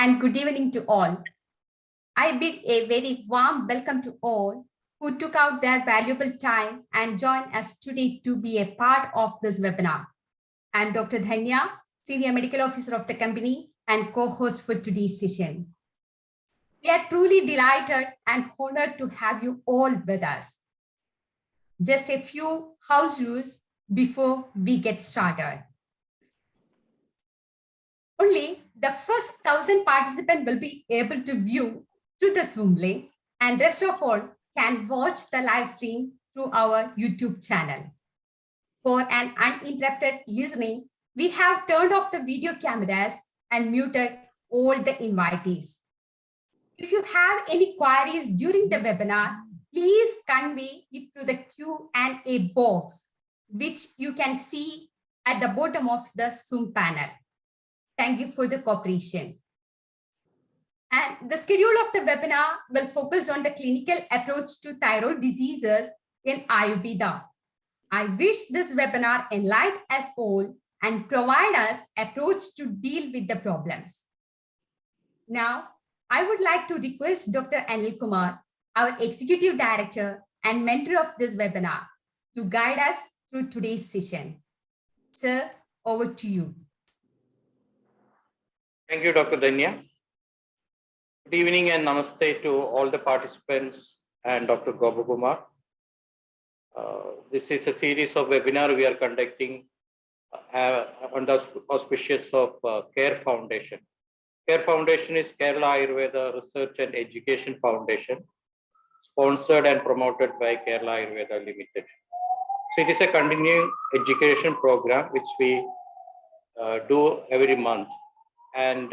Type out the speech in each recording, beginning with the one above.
and good evening to all. I bid a very warm welcome to all who took out their valuable time and joined us today to be a part of this webinar. I'm Dr. Dhanya, Senior Medical Officer of the company and co-host for today's session. We are truly delighted and honored to have you all with us. Just a few house rules before we get started. Only the first 1,000 participants will be able to view through the Zoom link, and rest of all can watch the live stream through our YouTube channel. For an uninterrupted listening, we have turned off the video cameras and muted all the invitees. If you have any queries during the webinar, please convey it through the Q&A box, which you can see at the bottom of the Zoom panel. Thank you for the cooperation. And the schedule of the webinar will focus on the clinical approach to thyroid diseases in Ayurveda. I wish this webinar enlighten us all and provide us approach to deal with the problems. Now, I would like to request Dr. Anil Kumar, our Executive Director and mentor of this webinar, to guide us through today's session. Sir, over to you. Thank you, Dr. Dhanya. Good evening and namaste to all the participants and Dr. Gopakumar. This is a series of webinars we are conducting under auspices of CARE Foundation. CARE Foundation is Kerala Ayurveda Research and Education Foundation, sponsored and promoted by Kerala Ayurveda Limited. So it is a continuing education program which we do every month. And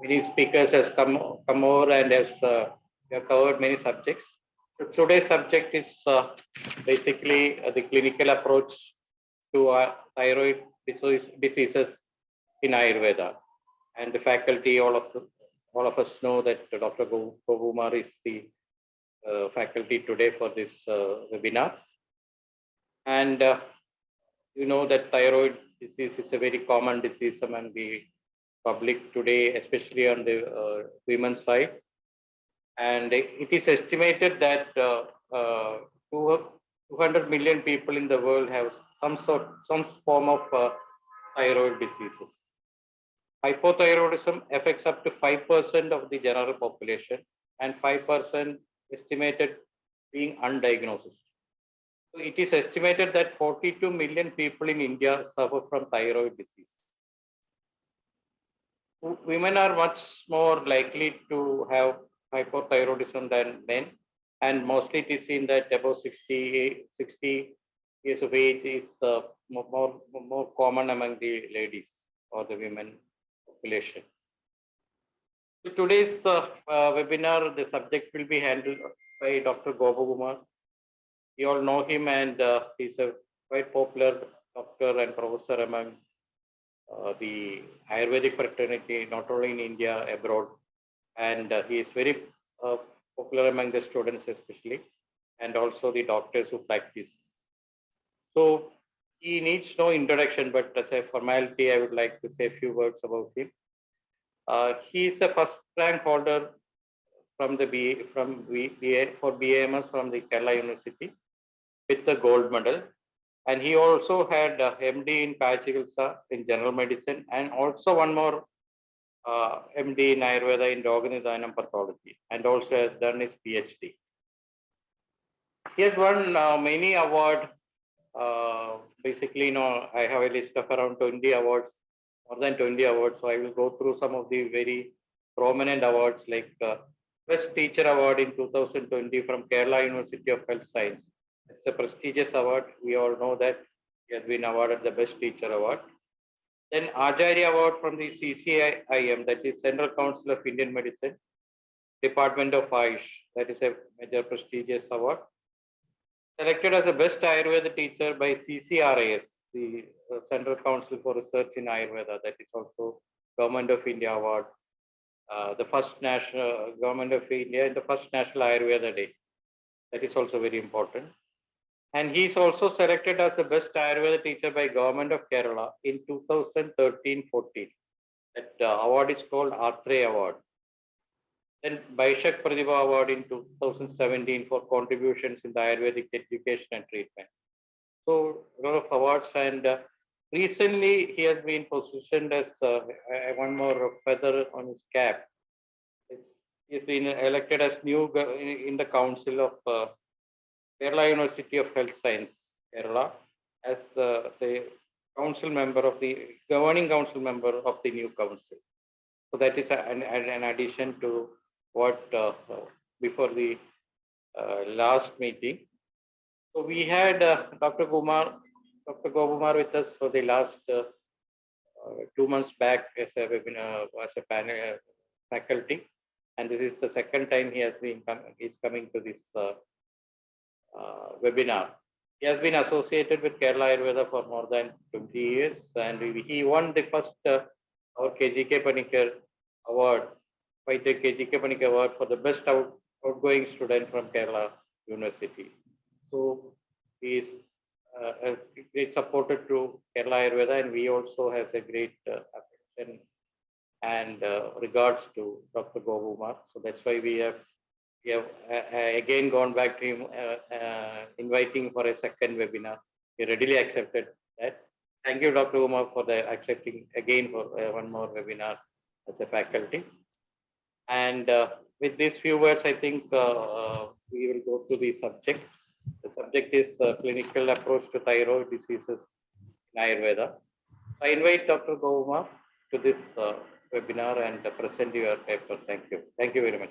many speakers has come over and has we have covered many subjects. So today's subject is basically the clinical approach to thyroid diseases in Ayurveda. And the faculty, all of us know that Dr. Gopakumar is the faculty today for this webinar. And you know that thyroid disease is a very common disease among the public today, especially on the women's side. And it is estimated that 200 million people in the world have some form of thyroid diseases. Hypothyroidism affects up to 5% of the general population and 5% estimated being undiagnosed. So it is estimated that 42 million people in India suffer from thyroid disease. Women are much more likely to have hypothyroidism than men, and mostly it is seen that above 60 years of age is more common among the ladies or the women population. So today's webinar, the subject will be handled by Dr. Gopakumar. You all know him, and he's a quite popular doctor and professor among the Ayurvedic fraternity, not only in India, abroad. And he is very popular among the students especially, and also the doctors who practice. So he needs no introduction, but as a formality, I would like to say a few words about him. He is a first rank holder from the BA for BAMS from the Kerala University with the gold medal. And he also had MD in Kaya in general medicine, and also one more MD in Ayurveda in Roganidhanam pathology, and also has done his PhD. He has won many awards. Basically, I have a list of around 20 awards, more than 20 awards. So I will go through some of the very prominent awards, like Best Teacher Award in 2020 from Kerala University of Health Science. It's a prestigious award. We all know that he has been awarded the Best Teacher Award. Then Acharya Award from the CCIM, that is Central Council of Indian Medicine, Department of Ayush. That is a major prestigious award. Selected as a Best Ayurveda Teacher by CCRIS, the Central Council for Research in Ayurveda. That is also Government of India Award. The first national Government of India in the first National Ayurveda Day. That is also very important. And he is also selected as the Best Ayurveda Teacher by Government of Kerala in 2013-14. That award is called Atre Award. Then Baishak Pratibha Award in 2017 for contributions in the Ayurvedic education and treatment. So a lot of awards, and recently he has been positioned as one more feather on his cap. He's been elected as in the council of Kerala University of Health Science, Kerala, as the council member of the governing council member of the new council. So that is an addition to what before the last meeting. So we had Dr. Gopumar with us for the last 2 months back as a webinar, as a panel faculty, and this is the second time he has been coming to this webinar. He has been associated with Kerala Ayurveda for more than 20 years, and he won the first our KGK Panikkar award, KGK Panikkar award for the best outgoing student from Kerala University. So he is a great supporter to Kerala Ayurveda, and we also have a great affection and regards to Dr. Gopumar. So that's why we have again gone back to him, inviting for a second webinar. He readily accepted that. Thank you, Dr. Gopumar, for accepting again for one more webinar as a faculty. And with these few words, I think we will go to the subject. The subject is clinical approach to thyroid diseases in Ayurveda. I invite Dr. Gopumar to this webinar and present your paper. Thank you. Thank you very much.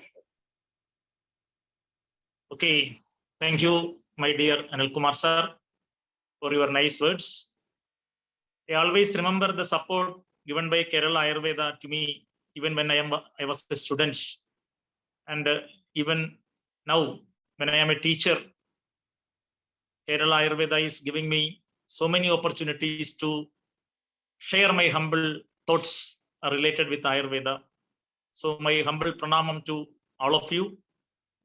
Okay, thank you, my dear Anil Kumar sir, for your nice words. I always remember the support given by Kerala Ayurveda to me, even when I was a student, and even now when I am a teacher. Kerala Ayurveda is giving me so many opportunities to share my humble thoughts related with Ayurveda. So my humble pranamam to all of you.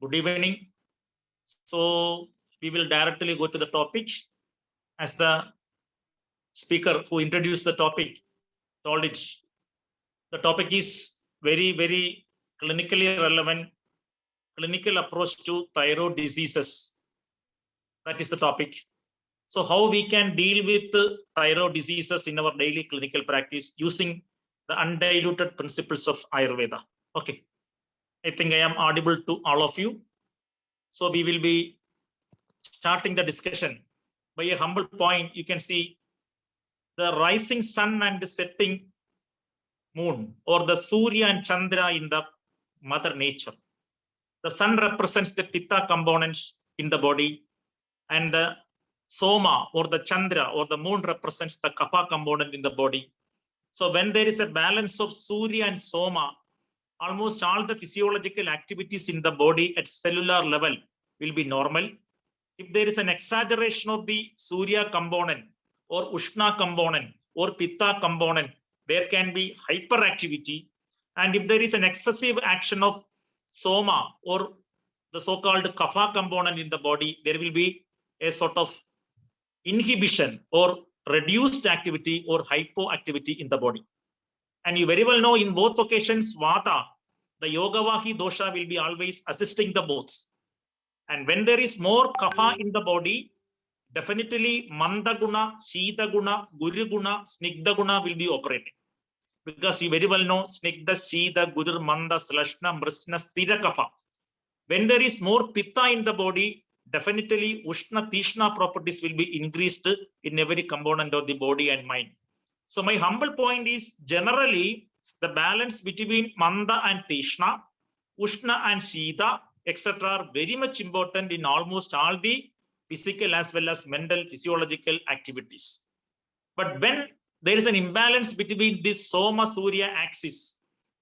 Good evening. So we will directly go to the topic, as the speaker who introduced the topic told it. The topic is very, very clinically relevant, clinical approach to thyroid diseases. That is the topic. So how we can deal with thyroid diseases in our daily clinical practice using the undiluted principles of Ayurveda. Okay, I think I am audible to all of you. So we will be starting the discussion by a humble point. You can see the rising sun and the setting moon, or the Surya and Chandra in the mother nature. The sun represents the Pitta components in the body, and the Soma or the Chandra or the moon represents the Kapha component in the body. So when there is a balance of Surya and Soma, almost all the physiological activities in the body at cellular level will be normal. If there is an exaggeration of the Surya component or Ushna component or Pitta component, there can be hyperactivity. And if there is an excessive action of Soma or the so-called Kapha component in the body, there will be a sort of inhibition or reduced activity or hypoactivity in the body. And you very well know in both occasions, Vata, the Yogavahi dosha will be always assisting the both. And when there is more Kapha in the body, definitely Mandaguna, Shidaguna, Guruguna, Snigdaguna will be operating. Because you very well know Snigda, Shida, Gurur, Manda, Slashna, Mrisna, Stira Kapha. When there is more Pitta in the body, definitely Ushna, Tishna properties will be increased in every component of the body and mind. So my humble point is, generally the balance between Manda and Tishna, Ushna and Shida, etc. are very much important in almost all the physical as well as mental physiological activities. But when there is an imbalance between this Soma Surya axis,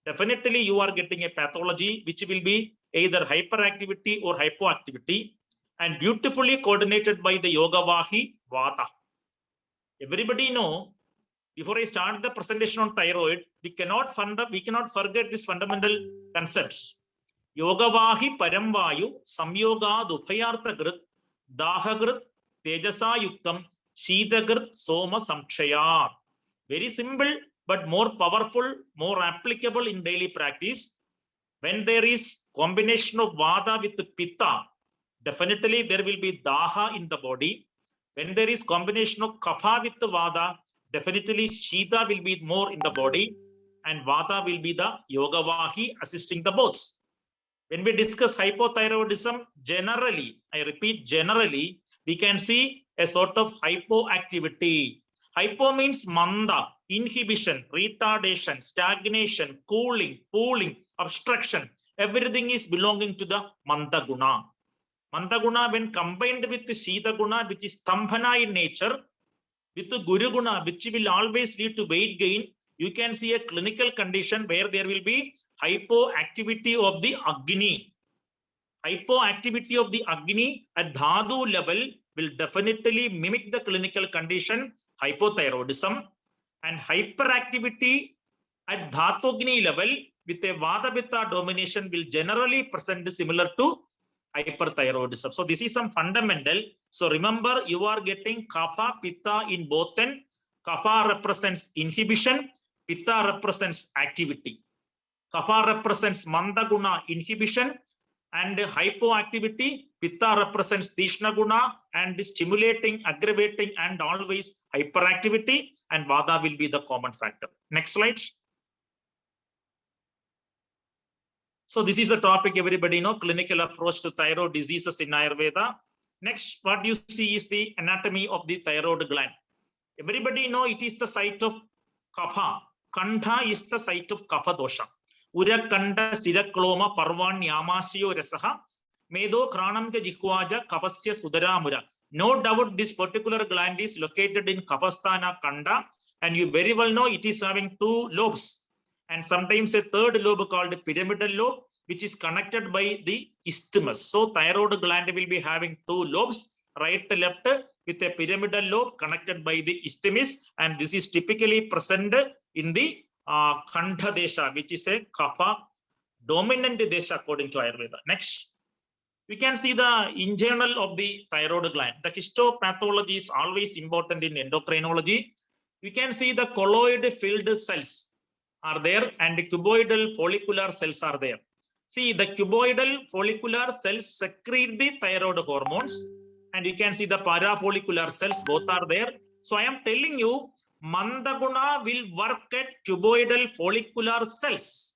definitely you are getting a pathology which will be either hyperactivity or hypoactivity, and beautifully coordinated by the Yogavahi Vata. Everybody know, before I start the presentation on thyroid, we cannot forget these fundamental concepts. Yogavahi Paramvayu Samyoga Dupayartha Grit Dahagrit Tejasa Yuktam Shidagrit Soma Samchaya. Very simple but more powerful, more applicable in daily practice. When there is combination of Vata with Pitta, definitely there will be Daha in the body. When there is combination of Kapha with Vata, definitely Shita will be more in the body, and Vata will be the Yogavahi assisting the both. When we discuss hypothyroidism, generally, I repeat, generally, we can see a sort of hypoactivity. Hypo means manda, inhibition, retardation, stagnation, cooling, pooling, obstruction. Everything is belonging to the manda guna. Manda guna, when combined with the Shita guna, which is stambhana in nature, with the Guru guna, which will always lead to weight gain, you can see a clinical condition where there will be hypoactivity of the Agni. Hypoactivity of the Agni at Dhatu level will definitely mimic the clinical condition hypothyroidism, and hyperactivity at Dhatogni level with a Vata Pitta domination will generally present similar to hyperthyroidism. So this is some fundamental. So remember, you are getting Kapha, Pitta in both end. Kapha represents inhibition, Pitta represents activity. Kapha represents Mandaguna, inhibition, and hypoactivity. Pitta represents Tishna Guna and stimulating, aggravating, and always hyperactivity, and Vata will be the common factor. Next slide. So this is the topic everybody know, clinical approach to thyroid diseases in Ayurveda. Next, what you see is the anatomy of the thyroid gland. Everybody know it is the site of Kapha. Kandha is the site of Kapha dosha. Ura Kanda Sirakloma Parvan Yamasio Resaha Medo Kranam Jihwaja Kapasya Sudaramura. No doubt this particular gland is located in Kapasthana Kanda, and you very well know it is having two lobes, and sometimes a third lobe called pyramidal lobe, which is connected by the isthmus. So thyroid gland will be having two lobes, right, left, with a pyramidal lobe connected by the isthmus, and this is typically present in the Kandha Desha, which is a Kapha dominant Desha according to Ayurveda. Next, we can see the internal of the thyroid gland. The histopathology is always important in endocrinology. We can see the colloid filled cells are there, and the cuboidal follicular cells are there. See, the cuboidal follicular cells secrete the thyroid hormones, and you can see the parafollicular cells, both are there. So I am telling you, Mandaguna will work at cuboidal follicular cells.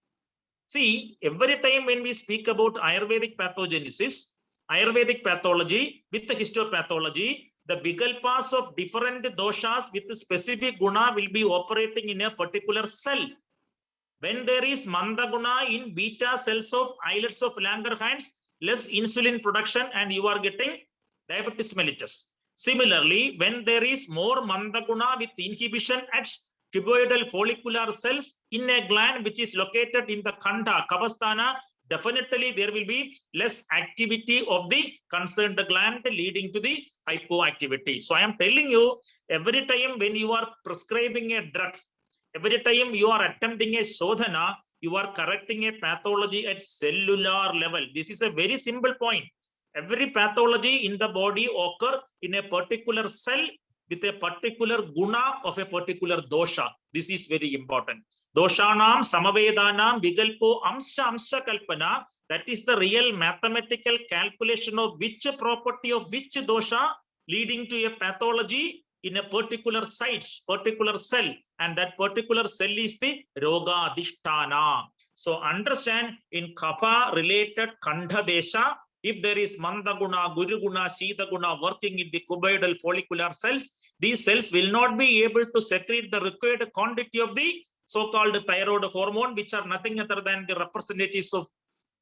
See, every time when we speak about Ayurvedic pathogenesis, Ayurvedic pathology with the histopathology, the vikalpas of different doshas with specific guna will be operating in a particular cell. When there is Mandaguna in beta cells of islets of Langerhans, less insulin production, and you are getting diabetes mellitus. Similarly, when there is more Mandaguna with inhibition at cuboidal follicular cells in a gland which is located in the Kandha, Kapasthana, definitely there will be less activity of the concerned gland leading to the hypoactivity. So I am telling you, every time when you are prescribing a drug, every time you are attempting a sodhana, you are correcting a pathology at cellular level. This is a very simple point. Every pathology in the body occur in a particular cell with a particular guna of a particular dosha. This is very important. Doshanam samavedanam vigalpo amsha amsha kalpana. That is the real mathematical calculation of which property of which dosha leading to a pathology in a particular site, particular cell, and that particular cell is the Roga Adhisthana. So understand, in Kapha related Kandha Desha, if there is Mandaguna, Guruguna, Shita Guna working in the cuboidal follicular cells, these cells will not be able to secrete the required quantity of the so-called thyroid hormone, which are nothing other than the representatives of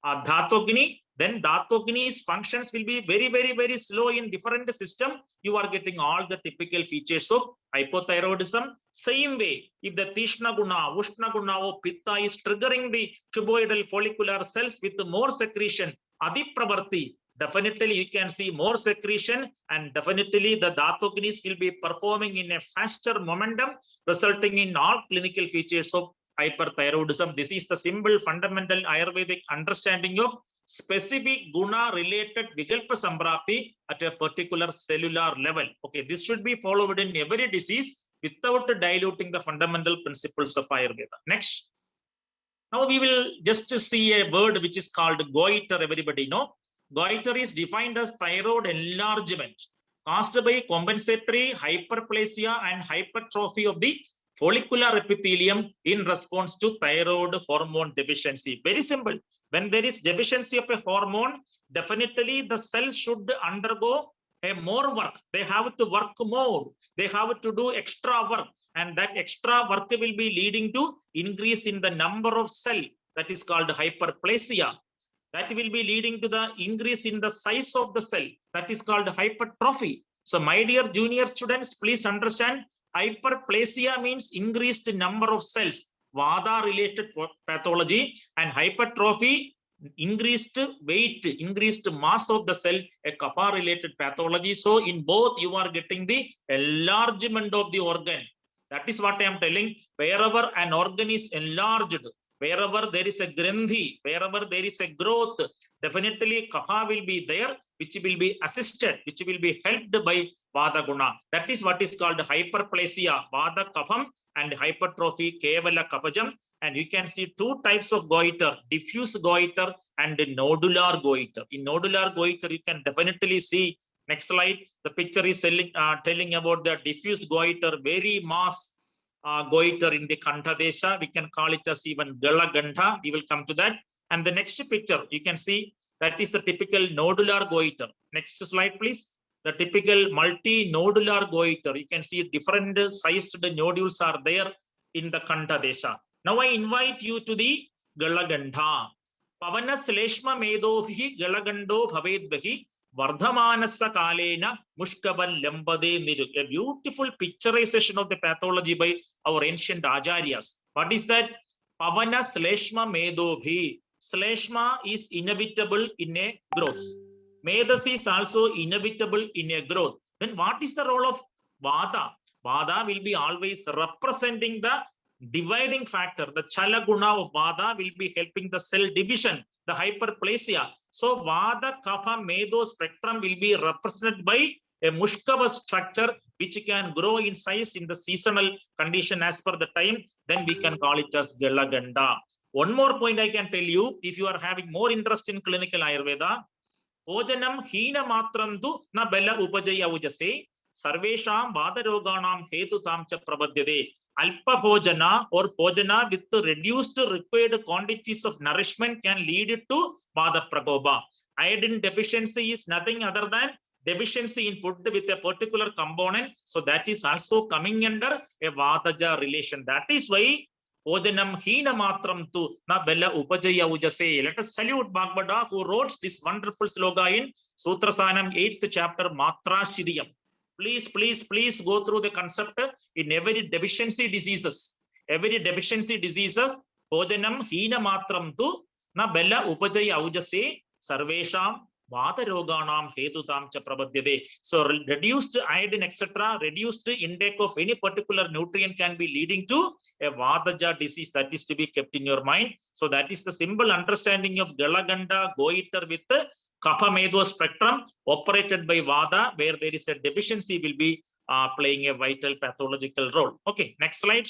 Dhatogni. Then Dhatogni's functions will be very, very, very slow in different system. You are getting all the typical features of hypothyroidism. Same way, if the Tishna Guna, Ushna Guna or Pitta is triggering the cuboidal follicular cells with more secretion, Adipravarti, definitely you can see more secretion, and definitely the Dhatognis will be performing in a faster momentum, resulting in all clinical features of hyperthyroidism. This is the simple fundamental Ayurvedic understanding of specific guna related Vikalpa Samprapti at a particular cellular level. Okay, this should be followed in every disease. without diluting the fundamental principles of Ayurveda. Next. Now we will just see a word which is called goiter. Everybody know. Goiter is defined as thyroid enlargement caused by compensatory hyperplasia and hypertrophy of the follicular epithelium in response to thyroid hormone deficiency. Very simple. When there is deficiency of a hormone, definitely the cells should undergo a more work. They have to work more. They have to do extra work. And that extra work will be leading to increase in the number of cell. That is called hyperplasia. That will be leading to the increase in the size of the cell. That is called hypertrophy. So my dear junior students, please understand, hyperplasia means increased number of cells, Vata related pathology, and hypertrophy, increased weight, increased mass of the cell, a Kapha related pathology. So in both you are getting the enlargement of the organ. That is what I am telling. Wherever an organ is enlarged, wherever there is a granthi, wherever there is a growth, definitely Kapha will be there, which will be assisted, which will be helped by Vata Guna. That is what is called hyperplasia, Vata Kapham, and hypertrophy, Kevala Kapajam. And you can see two types of goiter, diffuse goiter and nodular goiter. In nodular goiter, you can definitely see, next slide, the picture is telling about the diffuse goiter, very mass goiter in the Kantha Desha. We can call it as even Galagandha. We will come to that. And the next picture, you can see that is the typical nodular goiter. Next slide, please. The typical multi-nodular goiter. You can see different sized nodules are there in the Kantha Desha. Now I invite you to the Galagandha. Pavana Sleshma Medobhi Galagando Bhavedbahi Vardhamanasa Kalena Mushkaval Lambade Niru. A beautiful picturization of the pathology by our ancient Acharyas. What is that? Pavana Sleshma Medobhi. Sleshma is inevitable in a growth. Medas is also inevitable in a growth. Then what is the role of Vata? Vata will be always representing the dividing factor. The Chala Guna of Vata will be helping the cell division, the hyperplasia. So Vata, Kapha, Medo spectrum will be represented by a Mushkava structure which can grow in size in the seasonal condition as per the time. Then we can call it as Galaganda. One more point I can tell you, if you are having more interest in clinical Ayurveda, Ojanam Hina Matrandu na Bella Upajaya Ujase, Sarvesham Vadaroganam Hetu Tamcha Prabhadyade. Alpa Bhojana or Bhojana with the reduced required quantities of nourishment can lead to Vada Prakopa. Iodine deficiency is nothing other than deficiency in food with a particular component. So that is also coming under a Vadaja relation. That is why Ojanam Hina Matram tu na Bella Upajaya Ujase. Let us salute Bhagavata who wrote this wonderful sloga in Sutrasanam 8th chapter Matra Shiriyam. Please, please, please go through the concept in every deficiency diseases. Every deficiency diseases, Ojanam Hina Matram tu na Bella Upajaya Ujase Sarvesham Vata Roganam Hetutam cha Prabhadyade. So reduced iodine, etc., reduced intake of any particular nutrient can be leading to a Vataja disease. That is to be kept in your mind. So that is the simple understanding of Galaganda goiter with the Kapha Medo spectrum operated by Vata, where there is a deficiency will be playing a vital pathological role. Okay, next slide.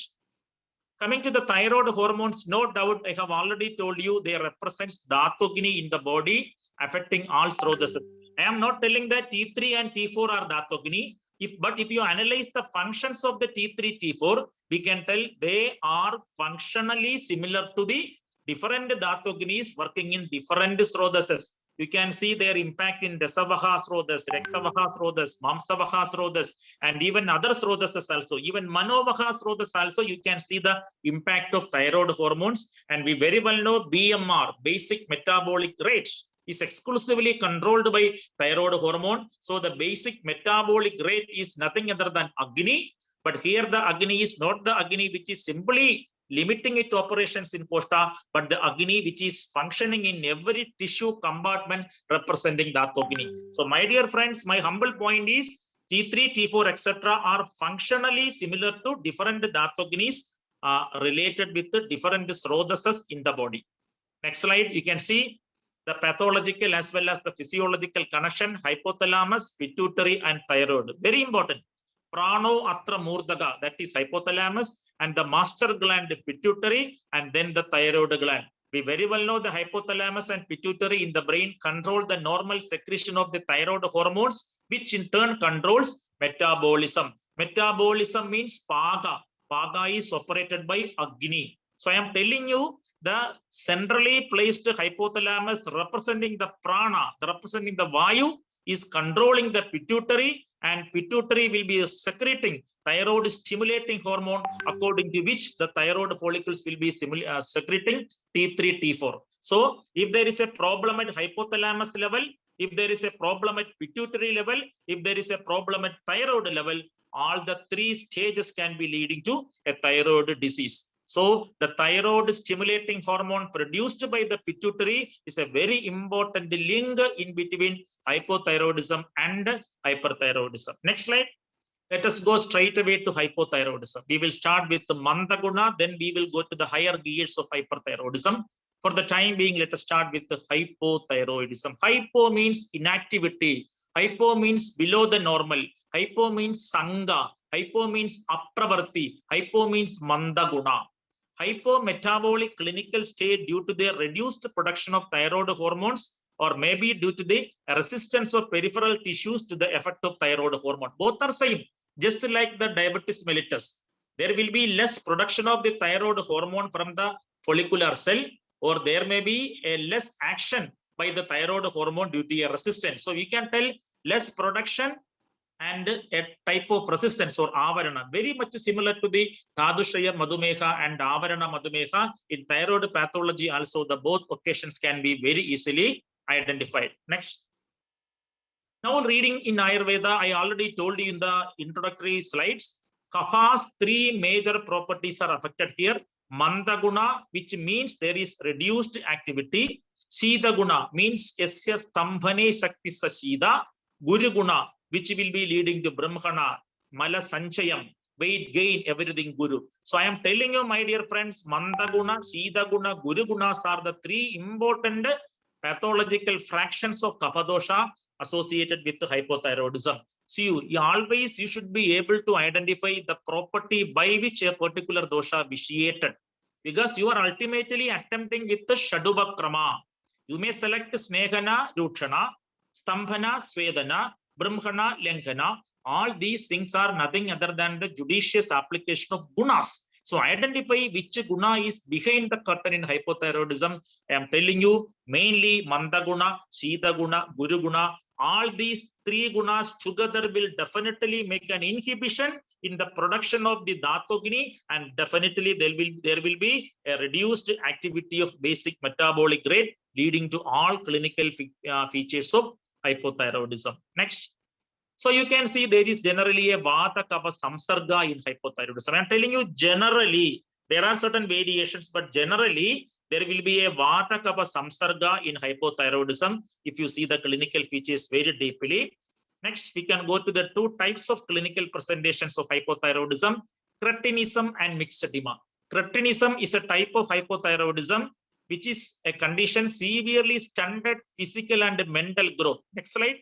Coming to the thyroid hormones, no doubt I have already told you they represent Dhatvagni in the body, affecting all Srodasas. I am not telling that T3 and T4 are Dhatvagni. But if you analyze the functions of the T3, T4, we can tell they are functionally similar to the different Dhatvagnis working in different Srodasas. You can see their impact in Dasavaha Srodas, Rektavaha Srodas, Mamsavaha Srodas, and even other Srodasas also. Even Manovaha Srodas also, you can see the impact of thyroid hormones. And we very well know BMR, basic metabolic rate, is exclusively controlled by thyroid hormone. So the basic metabolic rate is nothing other than Agni. But here the Agni is not the Agni which is simply limiting its operations in Kosta, but the Agni which is functioning in every tissue compartment representing Dhatvagni. So my dear friends, my humble point is T3, T4, etc. are functionally similar to different Dhatvagnis related with the different Srodasas in the body. Next slide, you can see the pathological as well as the physiological connection, hypothalamus, pituitary and thyroid. Very important. prano atra murdaga, that is hypothalamus, and the master gland pituitary, and then the thyroid gland. We very well know the hypothalamus and pituitary in the brain control the normal secretion of the thyroid hormones, which in turn controls metabolism. Metabolism means Paga. Paga is operated by Agni. So I am telling you, the centrally placed hypothalamus representing the prana, representing the Vayu, is controlling the pituitary, and pituitary will be secreting thyroid stimulating hormone, according to which the thyroid follicles will be secreting T3, T4. So if there is a problem at hypothalamus level, if there is a problem at pituitary level, if there is a problem at thyroid level, all the three stages can be leading to a thyroid disease. So the thyroid stimulating hormone produced by the pituitary is a very important link in between hypothyroidism and hyperthyroidism. Next slide. Let us go straight away to hypothyroidism. We will start with the Mandaguna, then we will go to the higher gears of hyperthyroidism. For the time being, let us start with the hypothyroidism. Hypo means inactivity. Hypo means below the normal. Hypo means Sangha. Hypo means Apravarti. Hypo means Mandaguna. Hypometabolic clinical state due to the reduced production of thyroid hormones, or maybe due to the resistance of peripheral tissues to the effect of thyroid hormone. Both are same, just like the diabetes mellitus. There will be less production of the thyroid hormone from the follicular cell, or there may be a less action by the thyroid hormone due to a resistance. So you can tell less production and a type of resistance or avarana, very much similar to the Dhadushaya Madhumeha and Avarana Madhumeha. In thyroid pathology also, the both occasions can be very easily identified. Next. Now reading in Ayurveda, I already told you in the introductory slides, Kapha's three major properties are affected here. Mandaguna, which means there is reduced activity. Shidaguna means Yasya Stambhane Shakti Sashida. Guruguna, which will be leading to Brahmana, Mala Sanchayam, weight gain, everything Guru. So I am telling you, my dear friends, Mandaguna, Shidaguna, Gurugunas are the three important pathological fractions of Kapha associated with the hypothyroidism. See, you should be able to identify the property by which a particular dosha vitiated, because you are ultimately attempting with the Shadubha Krama. You may select Snehana, Rutshana, Stambhana, Svedana, Brahmana, Lenkana. All these things are nothing other than the judicious application of gunas. So identify which guna is behind the curtain in hypothyroidism. I am telling you, mainly Mandaguna, Shidaguna, Guruguna. All these three gunas together will definitely make an inhibition in the production of the Dhatogni, and definitely there will be a reduced activity of basic metabolic rate, leading to all clinical features of hypothyroidism. Next. So you can see there is generally a Vata Kapha Samsarga in hypothyroidism. I am telling you, generally, there are certain variations, but generally, there will be a Vata Kapha Samsarga in hypothyroidism if you see the clinical features very deeply. Next, we can go to the two types of clinical presentations of hypothyroidism, cretinism and myxedema. Cretinism is a type of hypothyroidism which is a condition severely stunted physical and mental growth. Next slide.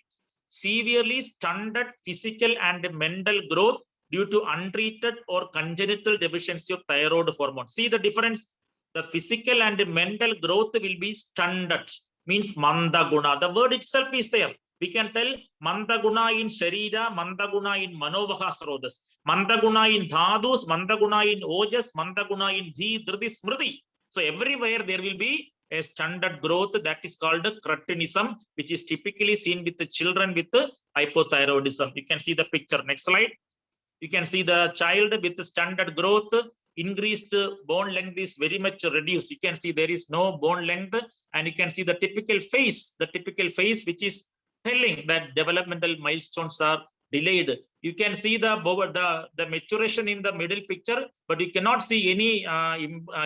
Severely stunted physical and mental growth due to untreated or congenital deficiency of thyroid hormone. See the difference? The physical and mental growth will be stunted, means Mandaguna. The word itself is there. We can tell Mandaguna in Sharira, Mandaguna in Manovaha Sarodas, Mandaguna in Dhadus, Mandaguna in Ojas, Mandaguna in Dhi, Dhriti, Smriti. So everywhere there will be a standard growth that is called cretinism, which is typically seen with the children with the hypothyroidism. You can see the picture. Next slide. You can see the child with the standard growth, increased bone length is very much reduced. You can see there is no bone length, and you can see the typical face which is telling that developmental milestones are delayed. You can see the maturation in the middle picture, but you cannot see any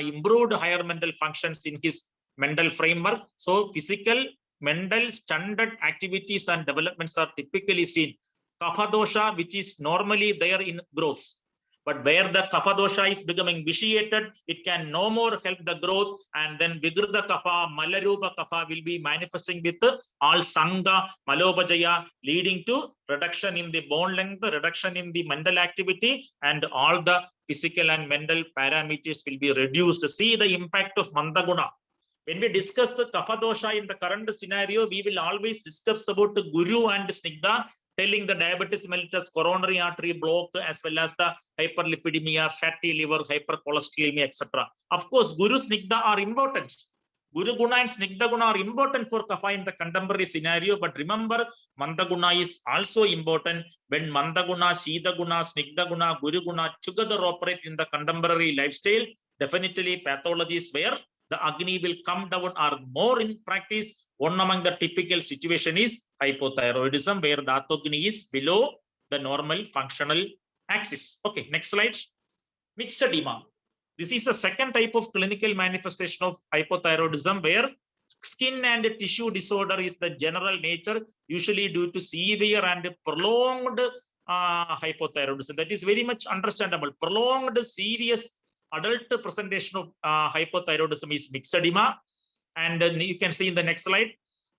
improved higher mental functions in his mental framework. So physical, mental, standard activities and developments are typically seen. Kapha dosha, which is normally there in growths. But where the kapha dosha is becoming vitiated, it can no more help the growth, and then Vigrudha kapha, Malarupa kapha will be manifesting with all Sangha, Malopajaya, leading to reduction in the bone length, reduction in the mental activity, and all the physical and mental parameters will be reduced. See the impact of Mandaguna. When we discuss kapha dosha in the current scenario, we will always discuss about Guru and Snigdha, telling the diabetes mellitus, coronary artery block, as well as the hyperlipidemia, fatty liver, hypercholesterolemia, etc. Of course, Guru Snigdha are important. Guru Guna and Snigdha Guna are important for kapha in the contemporary scenario, but remember, Mandaguna is also important. When Mandaguna, Shida Guna, Snigdha Guna, Guru Guna together operate in the contemporary lifestyle, definitely pathologies where the Agni will come down are more in practice. One among the typical situation is hypothyroidism, where the Dhatvagni is below the normal functional axis. Okay, next slide. Mixed edema. This is the second type of clinical manifestation of hypothyroidism, where skin and tissue disorder is the general nature, usually due to severe and prolonged hypothyroidism. That is very much understandable. Prolonged, serious adult presentation of hypothyroidism is mixed edema. And you can see in the next slide,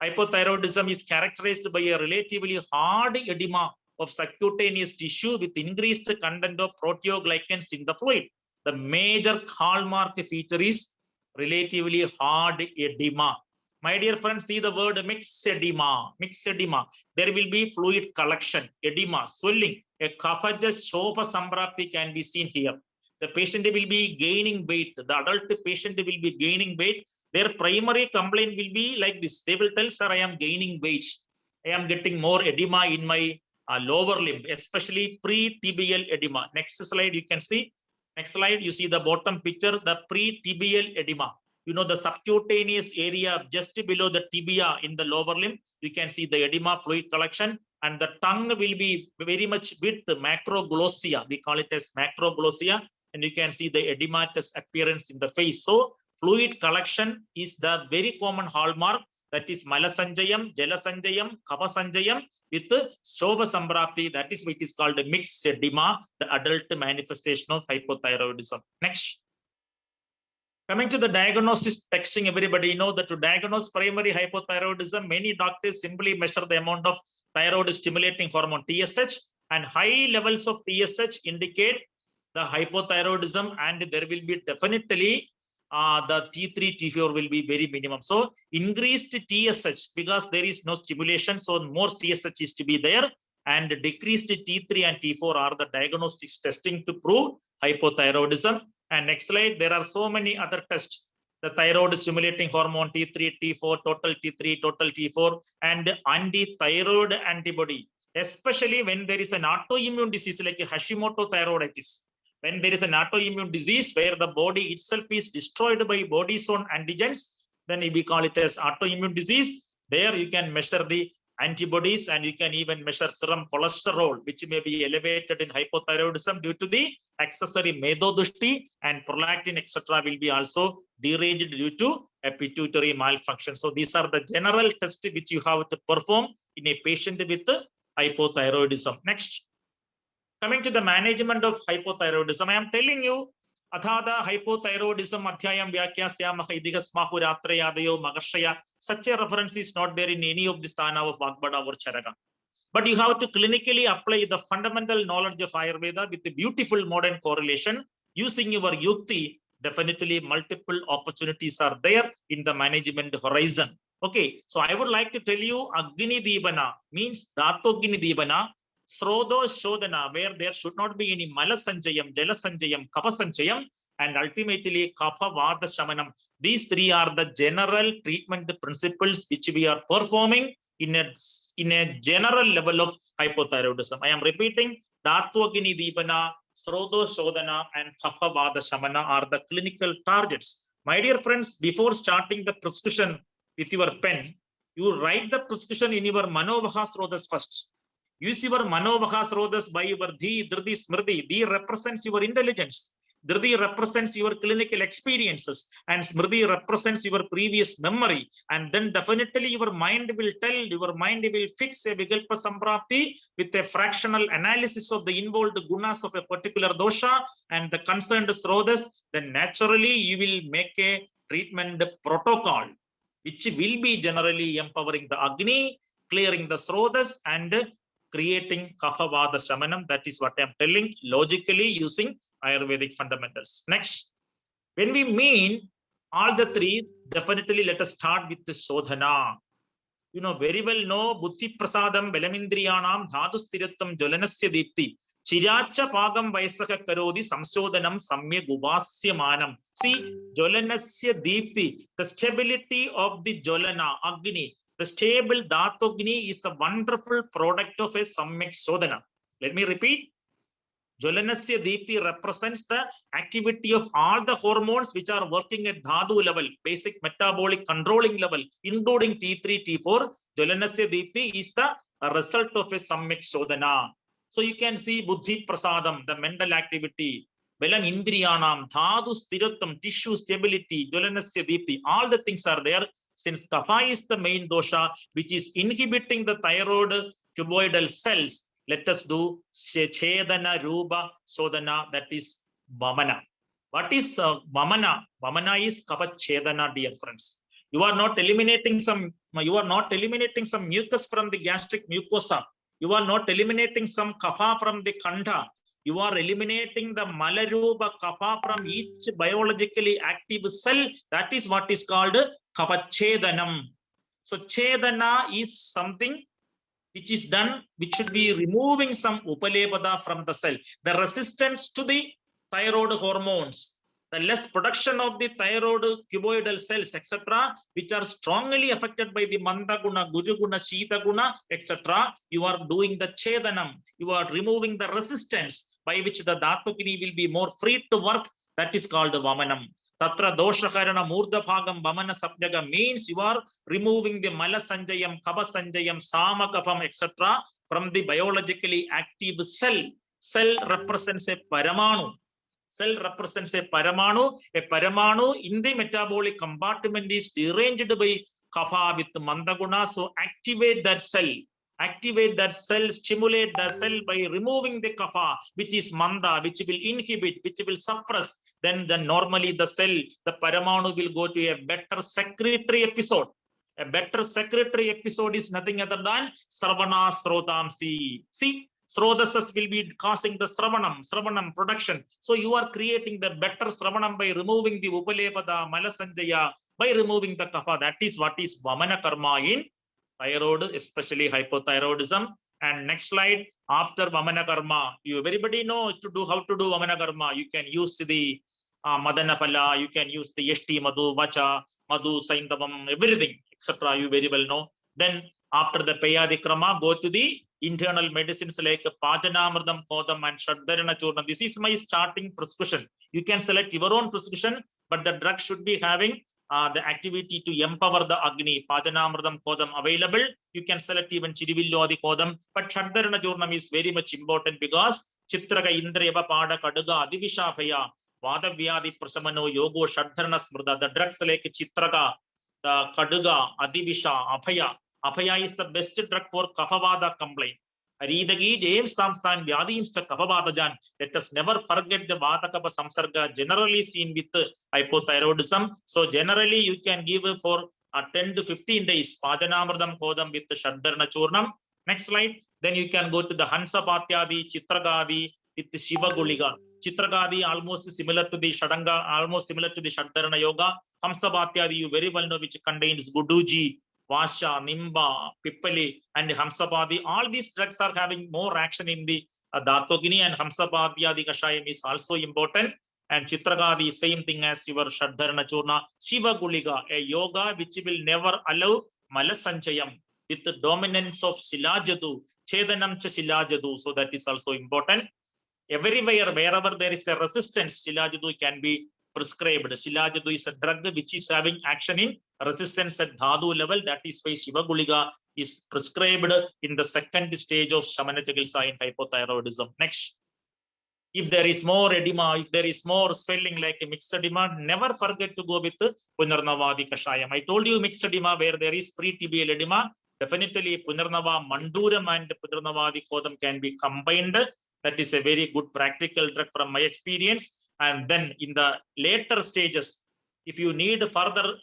hypothyroidism is characterized by a relatively hard edema of subcutaneous tissue with increased content of proteoglycans in the fluid. The major hallmark feature is relatively hard edema. My dear friends, see the word mixed edema. Mixed edema. There will be fluid collection, edema, swelling. A kaphaja shobha samprapti can be seen here. The patient will be gaining weight. The adult patient will be gaining weight. Their primary complaint will be like this. They will tell, sir, I am gaining weight. I am getting more edema in my lower limb, especially pre-tibial edema. Next slide, you can see. Next slide, you see the bottom picture, the pre-tibial edema. You know, the subcutaneous area just below the tibia in the lower limb. You can see the edema, fluid collection, and the tongue will be very much with macroglossia. We call it as macroglossia. And you can see the edematous appearance in the face. So fluid collection is the very common hallmark. That is Malasanjayam, Jalasanjayam, Kaphasanjayam with Shobha Samprapti. That is what is called a mixed edema, the adult manifestation of hypothyroidism. Next. Coming to the diagnosis, texting, everybody know that to diagnose primary hypothyroidism, many doctors simply measure the amount of thyroid stimulating hormone TSH, and high levels of TSH indicate the hypothyroidism, and there will be definitely the T3, T4 will be very minimum. So increased TSH because there is no stimulation, so more TSH is to be there, and decreased T3 and T4 are the diagnostic testing to prove hypothyroidism. And next slide, there are so many other tests. The thyroid stimulating hormone T3, T4, total T3, total T4, and anti-thyroid antibody, especially when there is an autoimmune disease like Hashimoto thyroiditis. When there is an autoimmune disease where the body itself is destroyed by body's own antigens, then we call it as autoimmune disease. There you can measure the antibodies, and you can even measure serum cholesterol, which may be elevated in hypothyroidism due to the accessory medodushti, and prolactin, etc. will be also deranged due to a pituitary malfunction. So these are the general tests which you have to perform in a patient with hypothyroidism. Next. Coming to the management of hypothyroidism, I am telling you, Athada hypothyroidism adhyayam vyakyasya idigasmahu ratrayadayo magashaya. Such a reference is not there in any of the sthana of Vagbhada or Charaka. But you have to clinically apply the fundamental knowledge of Ayurveda with the beautiful modern correlation using your yukti. Definitely multiple opportunities are there in the management horizon. Okay, so I would like to tell you Agni Dibana means Dhatvagni Dibana. Srodho Shodhana, where there should not be any Malasanjayam, Jalasanjayam, Kaphasanjayam, and ultimately Kapha Vada Shamanam. These three are the general treatment principles which we are performing in a general level of hypothyroidism. I am repeating, Dhatvagni Dibana, Srodho Shodhana, and Kapha Vada Shamana are the clinical targets. My dear friends, before starting the prescription with your pen, you write the prescription in your Manovaha Srodhas first. Use your Manovaha Srodhas by your Dhi, Dhriti, Smriti. Dhi represents your intelligence. Dhriti represents your clinical experiences, and Smriti represents your previous memory. And then definitely your mind will fix a Vikalpa Samprapti with a fractional analysis of the involved gunas of a particular dosha and the concerned srodhas. Then naturally you will make a treatment protocol, which will be generally empowering the Agni, clearing the srodhas, and creating Kapha-Vata Shamanam. That is what I am telling, logically using Ayurvedic fundamentals. Next, when we mean all the three, definitely let us start with the Sodhana. You know very well know Buddhi Prasadam Belamindriyanam Dhatu Stirattam Jwalanasya Deepti Chiracha Pagam Vaisaka Karodi Samsodhanam Samya Gubasya Manam. See, Jwalanasya Deepti, the stability of the Jwalana Agni, the stable Dhatogni is the wonderful product of a Samyak Sodhana. Let me repeat. Jwalanasya Deepti represents the activity of all the hormones which are working at Dhatu level, basic metabolic controlling level, including T3, T4. Jwalanasya Deepti is the result of a Samyak Sodhana. So you can see Buddhi Prasadam, the mental activity, Velam Indriyanam, Dhatu Stirattam, tissue stability, Jwalanasya Deepti, all the things are there. Since Kapha is the main dosha, which is inhibiting the thyroid cuboidal cells, let us do Chedana Rupa Sodhana, that is Vamana. What is Vamana? Vamana is Kapha Chedana, dear friends. You are not eliminating some mucus from the gastric mucosa. You are not eliminating some Kapha from the Kandha. You are eliminating the Malarupa Kapha from each biologically active cell. That is what is called Kapha Chedanam. So Chedana is something which is done, which should be removing some Upalepada from the cell. The resistance to the thyroid hormones, the less production of the thyroid cuboidal cells, etc., which are strongly affected by the Manda Guna, Guru Guna, Shita Guna, etc., you are doing the Chedanam. You are removing the resistance by which the Dhatugni will be more free to work. That is called Vamanam. Tatra Doshakarana Murda Bhagam Vamana Sabjaga means you are removing the Mala Sanjayam, Kaba Sanjayam, Sama Kapam, etc. from the biologically active cell. Cell represents a Paramanu. Cell represents a Paramanu. A Paramanu in the metabolic compartment is deranged by Kapha with Mandaguna. So activate that cell. Activate that cell, stimulate the cell by removing the Kapha, which is Manda, which will inhibit, which will suppress. Then normally the cell, the Paramanu will go to a better secretory episode. A better secretory episode is nothing other than Sravana Srotamsi. See, Srodhasas will be causing the Sravanam production. So you are creating the better Sravanam by removing the Upalepada, Malasanjaya, by removing the Kapha. That is what is Vamana Karma in thyroid, especially hypothyroidism. And next slide, after Vamana Karma, everybody knows how to do Vamana Karma. You can use the Madana Phala, you can use the Yashti, Madhu, Vacha, Madhu, Saindavam, everything, etc. You very well know. Then after the Payadikrama, go to the internal medicines like Pajanamrdam, Kodam, and Shadharana Churna. This is my starting prescription. You can select your own prescription, but the drug should be having the activity to empower the Agni. Pajanamrdam Kodam available. You can select even Chirivillo Adi Kodam, but Shadharana Churnam is very much important because Chitraga Indreva Pada Kaduga Adivishapaya, Vada Vyadi Prasamano Yogo Shadharana Smrda, the drugs like Chitraga, the Kaduga, Adivisha, Apaya. Apaya is the best drug for Kaphavada complaint. Aridagi, James Tamstan, Vyadi Insta Kaphavadajan. Let us never forget the Vata Kapha Samsarga generally seen with hypothyroidism. So generally you can give for 10 to 15 days Pajanamrdam Kodam with Shadharana Churnam. Next slide. Then you can go to the Hansa Patyadi, Chitragadi with the Shiva Guliga. Chitragadi almost similar to the Shadanga, almost similar to the Shadharana Yoga. Hamsa Patyadi you very well know, which contains Guduji, Vasha, Nimba, Pippali, and Hamsapadi. All these drugs are having more action in the Dhatogini, and Hamsapadhyadi Kashayam is also important. And Chitragadi, same thing as your Shadharana Churna. Shiva Guliga, a yoga which will never allow Malasanchayam with the dominance of Shilajadu, Chedanam cha Shilajadu. So that is also important. Everywhere, wherever there is a resistance, Shilajadu can be prescribed. Shilajadu is a drug which is having action in resistance at Dhadu level. That is why Shiva Guliga is prescribed in the second stage of Shamana Chikitsa in hypothyroidism. Next. If there is more edema, if there is more swelling like a mixed edema, never forget to go with Punarnavadi Kashayam. I told you mixed edema where there is pre-tibial edema, definitely Punarnava Manduram and Punarnavadi Kodam can be combined. That is a very good practical drug from my experience. And then in the later stages, if you need further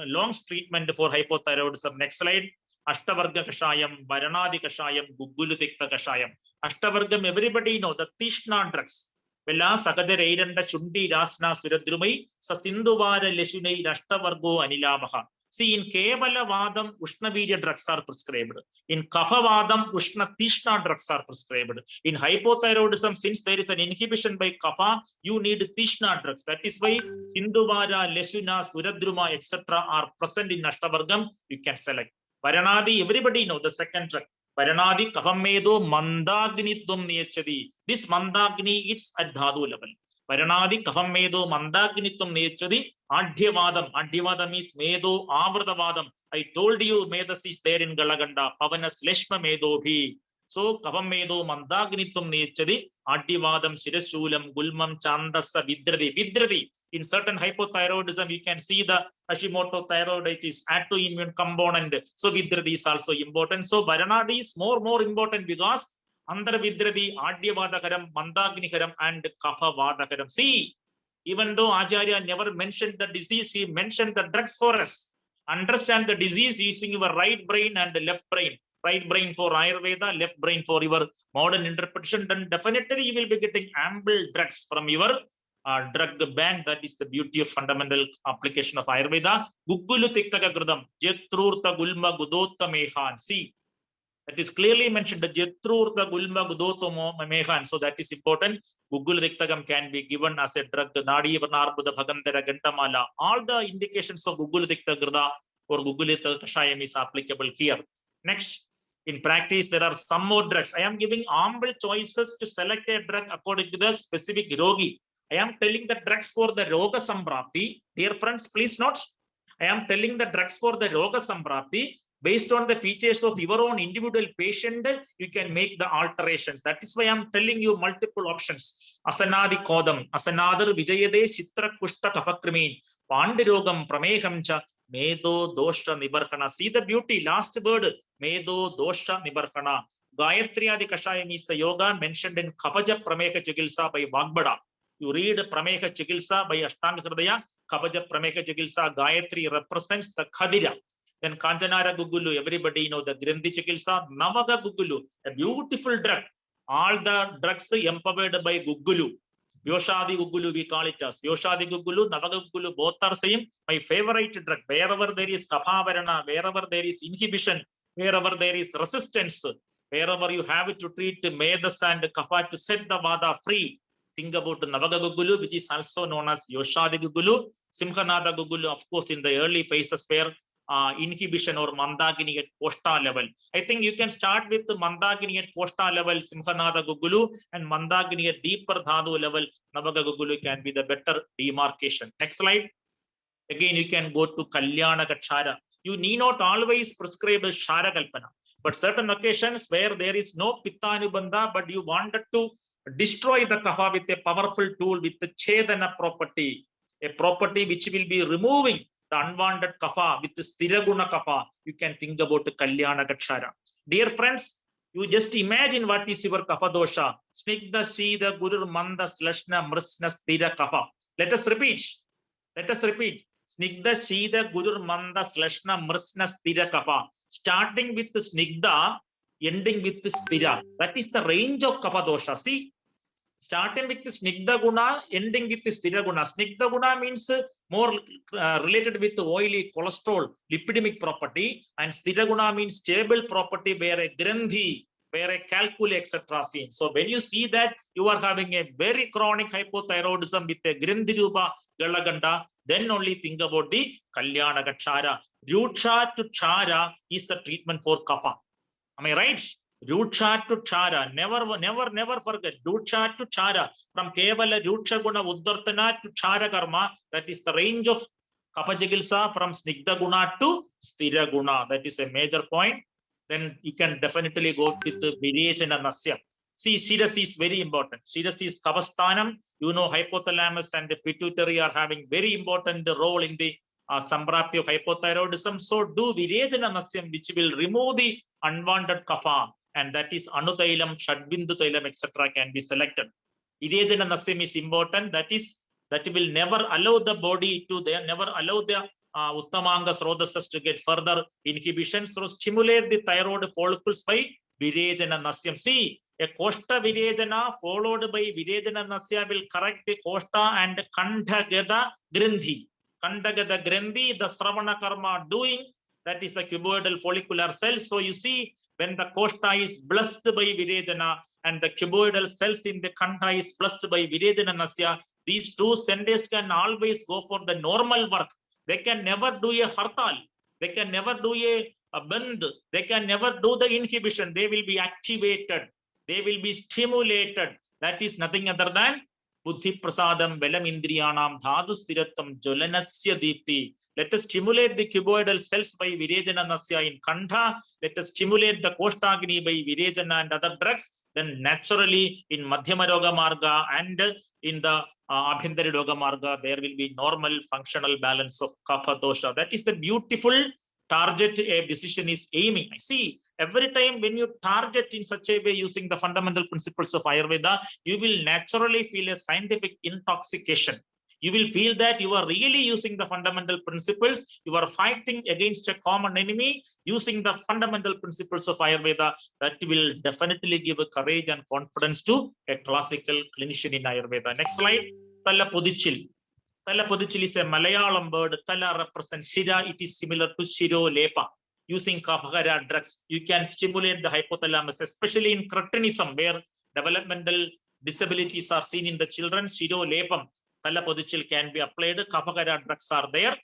long treatment for hypothyroidism, next slide. Ashtavarga Kashayam, Varanadi Kashayam, Gugulutikta Kashayam. Ashtavargam, everybody know the Tishna drugs. Vella Sakadar Aidanda Shundi Rasna Suradrumai, Sasinduvara Leshunai Ashtavargo Anilabaha. See, in Kevala Vadam, Ushnavija drugs are prescribed. In Kapha Vadam, Ushna Tishna drugs are prescribed. In hypothyroidism, since there is an inhibition by Kapha, you need Tishna drugs. That is why Sindhuvara, Leshuna, Suradruma, etc. are present in Ashtavargam. You can select. Varanadi, everybody know the second drug. Varanadi Kapamedo Mandagnitvam Nechadi. This Mandagni, it's at Dhadu level. Varanadi Kapamedo Mandagnitvam Nechadi. Adhyavadam. Adhyavadam is Medo Avradavadam. I told you Medas is there in Galaganda. Pavanas Leshma Medobhi. So Kapamedo Mandagnitvam Nechadi. Adhyavadam Shirasulam Gulmam Chandasa Vidradi. Vidradi. In certain hypothyroidism, you can see the Hashimoto thyroiditis, autoimmune component. So Vidradi is also important. So Varanadi is more important because under Vidradi, Adhyavadakaram, Mandagnikaram, and Kaphavadakaram. See, even though Acharya never mentioned the disease, he mentioned the drugs for us. Understand the disease using your right brain and left brain. Right brain for Ayurveda, left brain for your modern interpretation. Then definitely you will be getting ample drugs from your drug bank. That is the beauty of fundamental application of Ayurveda. Gugulu Tiktaka Grudam, Jetrurta Gulma Gudotta Mehan. See, that is clearly mentioned, the Jetrurta Gulma Gudotta Mehan. So that is important. Gugulu Tiktagam can be given as a drug. Nadi Vanarbuda Bhagantara Gantamala. All the indications of Gugulu Tikta Gruda or Gugulu Kashayam is applicable here. Next. In practice, there are some more drugs. I am giving ample choices to select a drug according to the specific rogi. I am telling the drugs for the Roga Samprapti. Dear friends, please note. I am telling the drugs for the Roga Samprapti. Based on the features of your own individual patient, you can make the alterations. That is why I am telling you multiple options. Asanadi Kodam, Asanadar Vijayade Chitra Kushta Kapakrimi, Pandirogam Pramehamcha, Medo Dosha Nibarhana. See the beauty, last word, Medo Dosha Nibarhana. Gayatri Adi Kashayam is the yoga mentioned in Kapaja Prameka Chikilsa by Vagbada. You read Prameka Chikilsa by Ashtanga Hridaya, Kapaja Prameka Chikilsa, Gayatri represents the Khadira. Then Kanjanara Gugulu, everybody know the Grindhi Chikilsa, Navaga Gugulu, a beautiful drug. All the drugs empowered by Gugulu. Vyoshadi Gugulu, we call it as Vyoshadi Gugulu, Navaga Gugulu, both are same. My favorite drug, wherever there is Kaphavarana, wherever there is inhibition, wherever there is resistance, wherever you have to treat Medas and Kapha to set the Vada free. Think about Navaga Gugulu, which is also known as Yoshadi Gugulu, Simhanada Gugulu, of course, in the early phases where inhibition or Mandagini at Koshta level. I think you can start with the Mandagini at Koshta level, Simhanada Gugulu, and Mandagini at deeper Dhadu level, Navaga Gugulu can be the better demarcation. Next slide. Again, you can go to Kalyana Kachara. You need not always prescribe a Shara Kalpana, but certain occasions where there is no Pitta Anubandha, but you wanted to destroy the Kapha with a powerful tool with the Chedana property, a property which will be removing the unwanted Kapha with the Sthiraguna Kapha, you can think about the Kalyana Kachara. Dear friends, you just imagine what is your Kapha dosha. Snigdha Shida Gurur Manda Slashna Mrisna Sthira Kapha. Let us repeat. Let us repeat. Snigdha Shida Gurur Manda Slashna Mrisna Sthira Kapha. Starting with the Snigdha, ending with the Sthira. That is the range of Kapha dosha. See, starting with the Snigdha Guna, ending with the Sthira Guna. Snigdha Guna means more related with the oily cholesterol, lipidemic property, and Sthira Guna means stable property where a Grandhi, where a calculi, etc. seen. So when you see that you are having a very chronic hypothyroidism with a Grandhi Rupa Galaganda, then only think about the Kalyana Kachara. Rucha to Chara is the treatment for Kapha. Am I right? Rucha to Chara. Never forget. Rucha to Chara. From Kevala Rucha Guna Uddartana to Chara Karma. That is the range of Kapha Chikilsa from Snigdha Guna to Sthira Guna. That is a major point. Then you can definitely go with the Virechana Nasya. See, Shirasi is very important. Shirasi is Kavasthanam. You know, hypothalamus and the pituitary are having very important role in the samprapti of hypothyroidism. So do Virejana Nasyam, which will remove the unwanted kapha, and that is Anutailam, Shadbindu Tailam, etc. can be selected. Virejana Nasyam is important. That will never allow the body to, never allow the Uttamanga Srodasas to get further inhibition. So stimulate the thyroid follicles by Virejana Nasyam. See, a Koshta Virejana followed by Virejana Nasya will correct the Koshta and Kandhagada Grindhi. Kandhagada Grindhi, the Sravana Karma doing, that is the cuboidal follicular cells. So you see, when the Koshta is blessed by Virejana and the cuboidal cells in the Kandha is blessed by Virejana Nasya, these two centers can always go for the normal work. They can never do a hartal. They can never do a band. They can never do the inhibition. They will be activated. They will be stimulated. That is nothing other than Buddhi Prasadam Velam Indriyanam Dhadu Stiratam Jolanasya Diti. Let us stimulate the cuboidal cells by Virejana Nasya in Kandha. Let us stimulate the Koshtagni by Virejana and other drugs. Then naturally in Madhyama Roga Marga and in the Abhintari Roga Marga, there will be normal functional balance of Kapha Dosha. That is the beautiful target a decision is aiming. I see every time when you target in such a way using the fundamental principles of Ayurveda, you will naturally feel a scientific intoxication. You will feel that you are really using the fundamental principles. You are fighting against a common enemy using the fundamental principles of Ayurveda. That will definitely give a courage and confidence to a classical clinician in Ayurveda. Next slide. Tala Pudichil. Tala Pudichil is a Malayalam word. Tala represents Shira. It is similar to Shiro Lepa. Using Kapahara drugs, you can stimulate the hypothalamus, especially in cretinism, where developmental disabilities are seen in the children. Shiro Lepam, Tala Pudichil can be applied. Kapahara drugs are there.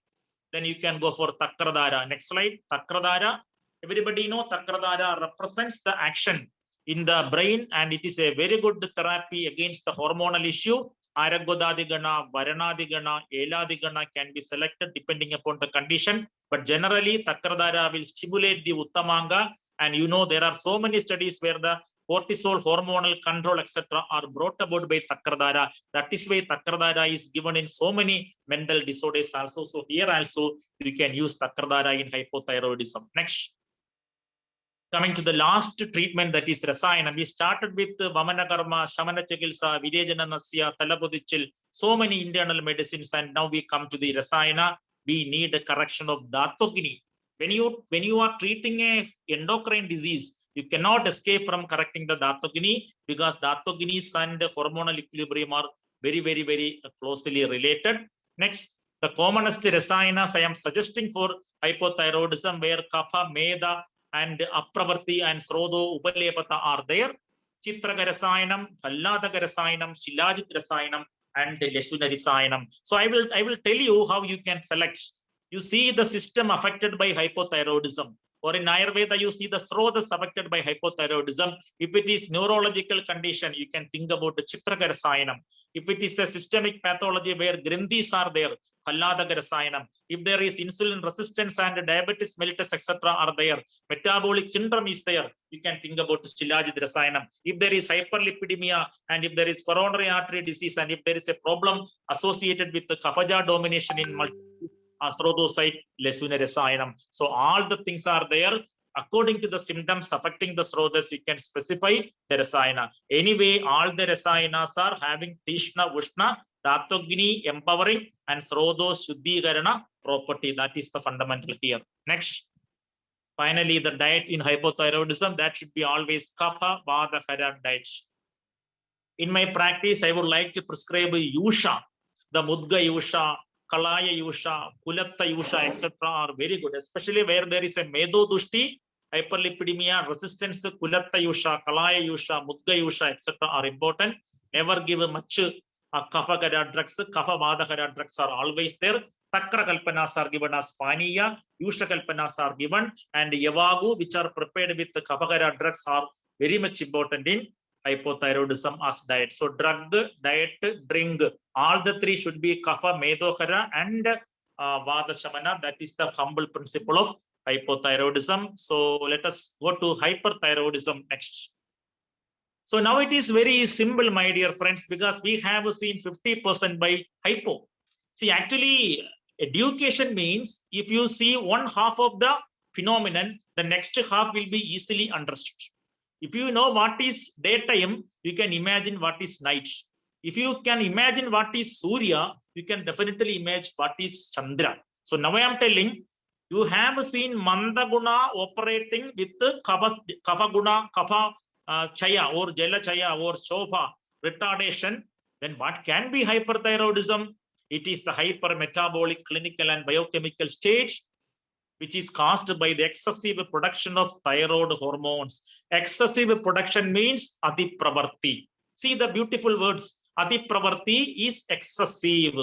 Then you can go for Takradara. Next slide. Takradara. Everybody know Takradara represents the action in the brain, and it is a very good therapy against the hormonal issue. Aragodadigana, Varanadigana, Eladigana can be selected depending upon the condition. But generally, Takradara will stimulate the Uttamanga. And you know, there are so many studies where the cortisol, hormonal control, etc. are brought about by Takradara. That is why Takradara is given in so many mental disorders also. So here also, you can use Takradara in hypothyroidism. Next. Coming to the last treatment, that is Rasayana. We started with Vamana Karma, Shamana Chikilsa, Virejana Nasya, Talapudichil, so many internal medicines, and now we come to the Rasayana. We need a correction of Dattogini. When you are treating a endocrine disease, you cannot escape from correcting the Dattogini, because Dattoginis and hormonal equilibrium are very, very, very closely related. Next, the commonest Rasayanas I am suggesting for hypothyroidism, where Kapha, Meda, and Apravarti and Srodo Upalepata are there. Chitraga Rasayanam, Palladaga Rasayanam, Shilajit Rasayanam, and Lesuna Rasayanam. So I will tell you how you can select. You see the system affected by hypothyroidism. Or in Ayurveda, you see the Srodas affected by hypothyroidism. If it is neurological condition, you can think about the Chitraga Rasayanam. If it is a systemic pathology where Grindhis are there, Palladaga Rasayanam. If there is insulin resistance and diabetes mellitus, etc. are there, metabolic syndrome is there, you can think about Shilajit Rasayanam. If there is hyperlipidemia, and if there is coronary artery disease, and if there is a problem associated with the Kapaja domination in multiple Srodosite, Lesuna Rasayanam. So all the things are there. According to the symptoms affecting the Srodas, you can specify the Rasayana. Anyway, all the Rasayanas are having Tishna, Ushna, Dattogini, empowering, and Srodo, Shuddhikarana property. That is the fundamental here. Next. Finally, the diet in hypothyroidism, that should be always Kapha, Vata, Hara diets. In my practice, I would like to prescribe Yusha, the Mudga Yusha, Kalaya Yusha, Kulatta Yusha, etc. are very good, especially where there is a Medo Dushti, hyperlipidemia, resistance, Kulatta Yusha, Kalaya Yusha, Mudga Yusha, etc. are important. Never give much Kapha Kara drugs, Kapha Vada Kara drugs are always there. Takra Kalpanas are given as Paniya, Yusha Kalpanas are given, and Yavagu, which are prepared with the Kapha Kara drugs, are very much important in hypothyroidism as diet. So drug, diet, drink, all the three should be Kapha, Medohara, and Vada Shamana. That is the humble principle of hypothyroidism. So let us go to hyperthyroidism next. So So now it is very simple, my dear friends, because we have seen 50% by hypo. See, actually, education means if you see one half of the phenomenon, the next half will be easily understood. If you know what is daytime, you can imagine what is night. If you can imagine what is Surya, you can definitely imagine what is Chandra. So now I am telling, you have seen Mandaguna operating with Kapha Guna, Kapha Chaya or Jala Chaya or Shobha retardation. Then what can be hyperthyroidism? It is the hypermetabolic clinical and biochemical stage which is caused by the excessive production of thyroid hormones. Excessive production means Adipravarti. See the beautiful words. Adipravarti is excessive.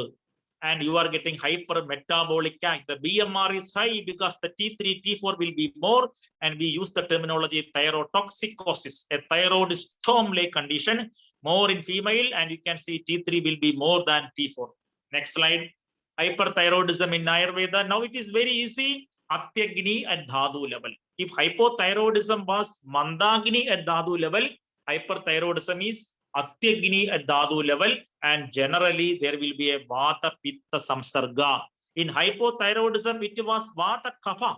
And you are getting hypermetabolic. The BMR is high because the T3, T4 will be more. And we use the terminology thyrotoxicosis, a thyroid storm-like condition, more in female. And you can see T3 will be more than T4. Next slide. Hyperthyroidism in Ayurveda. Now it is very easy. Atyagni at Dhatu level. If hypothyroidism was Mandagni at Dhatu level, hyperthyroidism is Atyagni at Dhatu level, and generally there will be a Vata Pitta Samsarga. In hypothyroidism, it was Vata Kapha.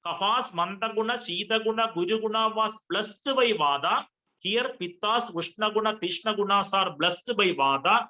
Kapha's Mandaguna, Shidaguna, Guruguna was blessed by Vata. Here, Pitta's Ushnaguna, Tishnagunas are blessed by Vata.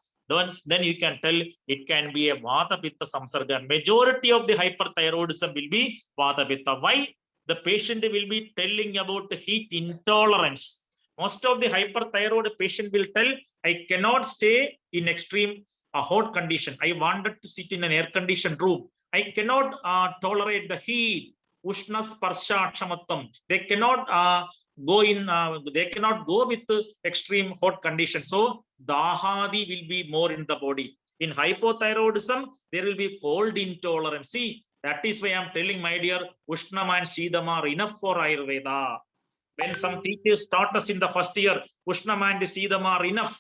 Then you can tell it can be a Vata Pitta Samsarga. Majority of the hyperthyroidism will be Vata Pitta. Why? The patient will be telling about heat intolerance. Most of the hyperthyroid patient will tell, I cannot stay in extreme hot condition. I wanted to sit in an air-conditioned room. I cannot tolerate the heat. Ushna Sparsha Kshamattam. They cannot they cannot go with extreme hot conditions. So Dahadi will be more in the body. In hypothyroidism, there will be cold intolerance. See, that is why I am telling, my dear, Ushnama and Shidama are enough for Ayurveda. When some teachers taught us in the first year, Ushnama and Shidama are enough.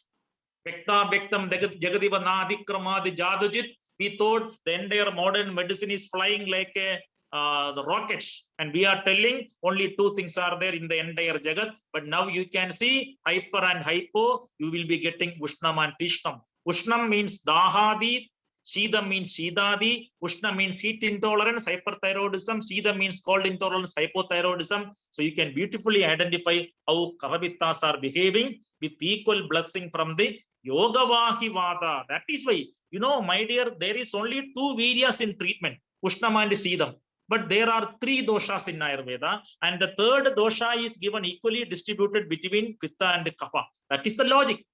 Vekta Vektam Jagadiva Nadikramadi Jadujit. We thought the entire modern medicine is flying like the rockets, and we are telling only two things are there in the entire Jagat. But now you can see hyper and hypo, you will be getting Ushnam and Tishnam. Ushnam means Dahadi, Shidam means Shidadi, Ushna means heat intolerance, hyperthyroidism, Shidam means cold intolerance, hypothyroidism. So you can beautifully identify how Kavavittas are behaving with equal blessing from the Yogavahi Vada. That is why, you know, my dear, there is only two Viryas in treatment, Ushnam and Shidam. But there are three doshas in Ayurveda, and the third dosha is given equally distributed between Pitta and Kapha. That is the logic.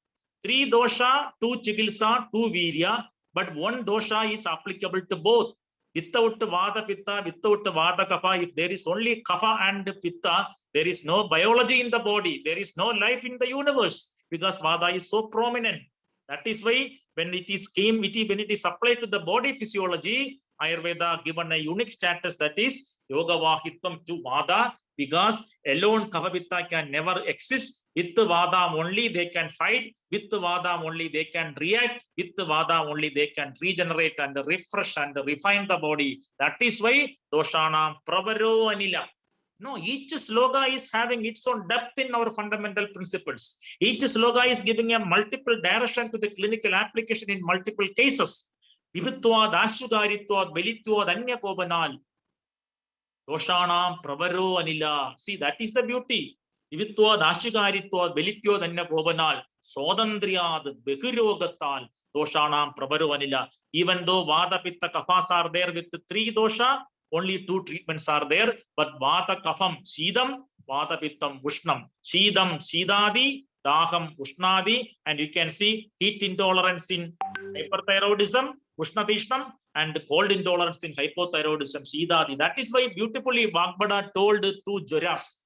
Three dosha, two Chikilsa, two Virya, but one dosha is applicable to both. Without Vata Pitta, without Vata Kapha, if there is only Kapha and Pitta, there is no biology in the body. There is no life in the universe because Vata is so prominent. That is why when it is applied to the body physiology, Ayurveda given a unique status, that is Yoga Vahitvam to Vada, because alone Kavapitta can never exist. With the Vada only they can fight, with the Vada only they can react, with the Vada only they can regenerate and refresh and refine the body. That is why Doshana Pravaro Anila. No, each sloga is having its own depth in our fundamental principles. Each sloga is giving a multiple direction to the clinical application in multiple cases. Vivitwad, Ashugaritwad, Belitwad, Anya Kobanal. Doshanam, Pravaro, Anila. See, that is the beauty. Vivitwad, Ashugaritwad, Belitwad, Anya Kobanal. Sodandriyad, Behirogatal, Doshanam, Pravaro, Anila. Even though Vada, Pitta, Kaphas are there with the three dosha, only two treatments are there, but Vata Kapham, Shidam, Vata Pittam, Ushnam. Shidam, Shidadi, Daham, Ushnadi, and you can see heat intolerance in hyperthyroidism, Ushnatishnam, and cold intolerance in hypothyroidism, Shidadi. That is why beautifully Vagbhada told two Jvaras.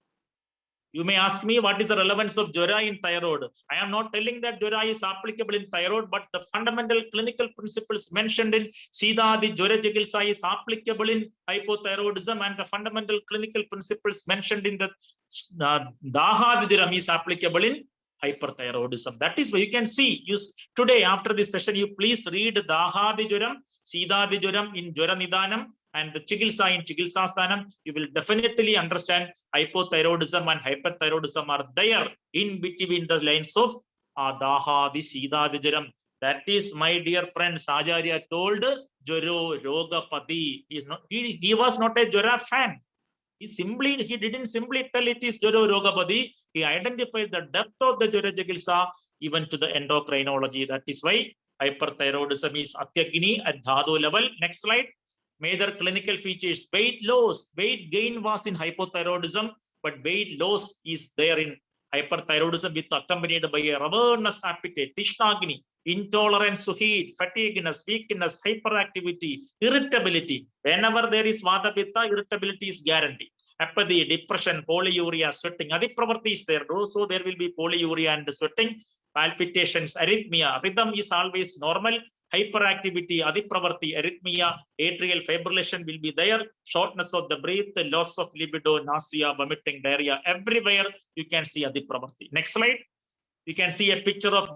You may ask me what is the relevance of Jvara in thyroid. I am not telling that Jvara is applicable in thyroid, but the fundamental clinical principles mentioned in Shidadi Jvara Chikilsa is applicable in hypothyroidism, and the fundamental clinical principles mentioned in the Dahadi Jvaram is applicable in hyperthyroidism. That is why you can see, today after this session, you please read Dahadi Jvaram, Shidadi Jvaram in Jvara Nidanam, and the Chikilsa in Chikilsa Sthanam, you will definitely understand hypothyroidism and hyperthyroidism are there in between the lines of Daha, the Sida, the Jaram. That is, my dear friend, Acharya told Joro Rogapati. He was not a Jora fan. He didn't simply tell it is Joro Rogapati. He identified the depth of the Jora Chikilsa even to the endocrinology. That is why hyperthyroidism is Atyagini at Dhadu level. Next slide. Major clinical features: weight loss. Weight gain was in hypothyroidism, but weight loss is there in hyperthyroidism with accompanied by a ravenous appetite, Tishnagini, intolerance to heat, fatigueness, weakness, hyperactivity, irritability. Whenever there is Vata Pitta, irritability is guaranteed. Apathy, depression, polyuria, sweating. Adipravarti is there, so there will be polyuria and sweating. Palpitations, arrhythmia. Rhythm is always normal. Hyperactivity, adipravarti, arrhythmia, atrial fibrillation will be there. Shortness of the breath, loss of libido, nausea, vomiting, diarrhea. Everywhere you can see adipravarti. Next slide. You can see a picture of.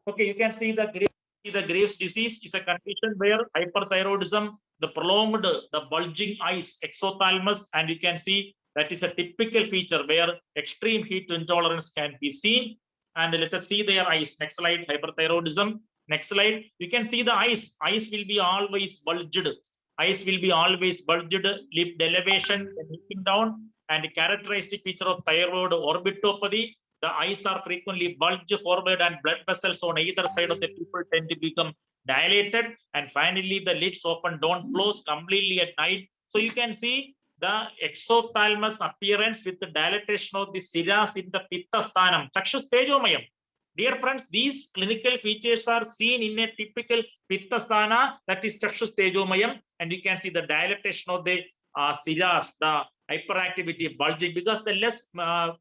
Okay, you can see the Graves' disease is a condition where hyperthyroidism, the prolonged, the bulging eyes, exophthalmos, and you can see that is a typical feature where extreme heat intolerance can be seen. And let us see their eyes. Next slide, hyperthyroidism. Next slide, you can see the eyes. Eyes will be always bulged. Eyes will be always bulged, lip elevation, looking down, and a characteristic feature of thyroid orbitopathy. The eyes are frequently bulged forward and blood vessels on either side of the pupil tend to become dilated. And finally, the lids often don't close completely at night. So you can see the exophthalmos appearance with the dilatation of the siras in the pitta sthanam, chakshus tejomayam. Dear friends, these clinical features are seen in a typical pitta sthana, that is chakshus tejomayam, and you can see the dilatation of the siras, the hyperactivity, bulging, because the less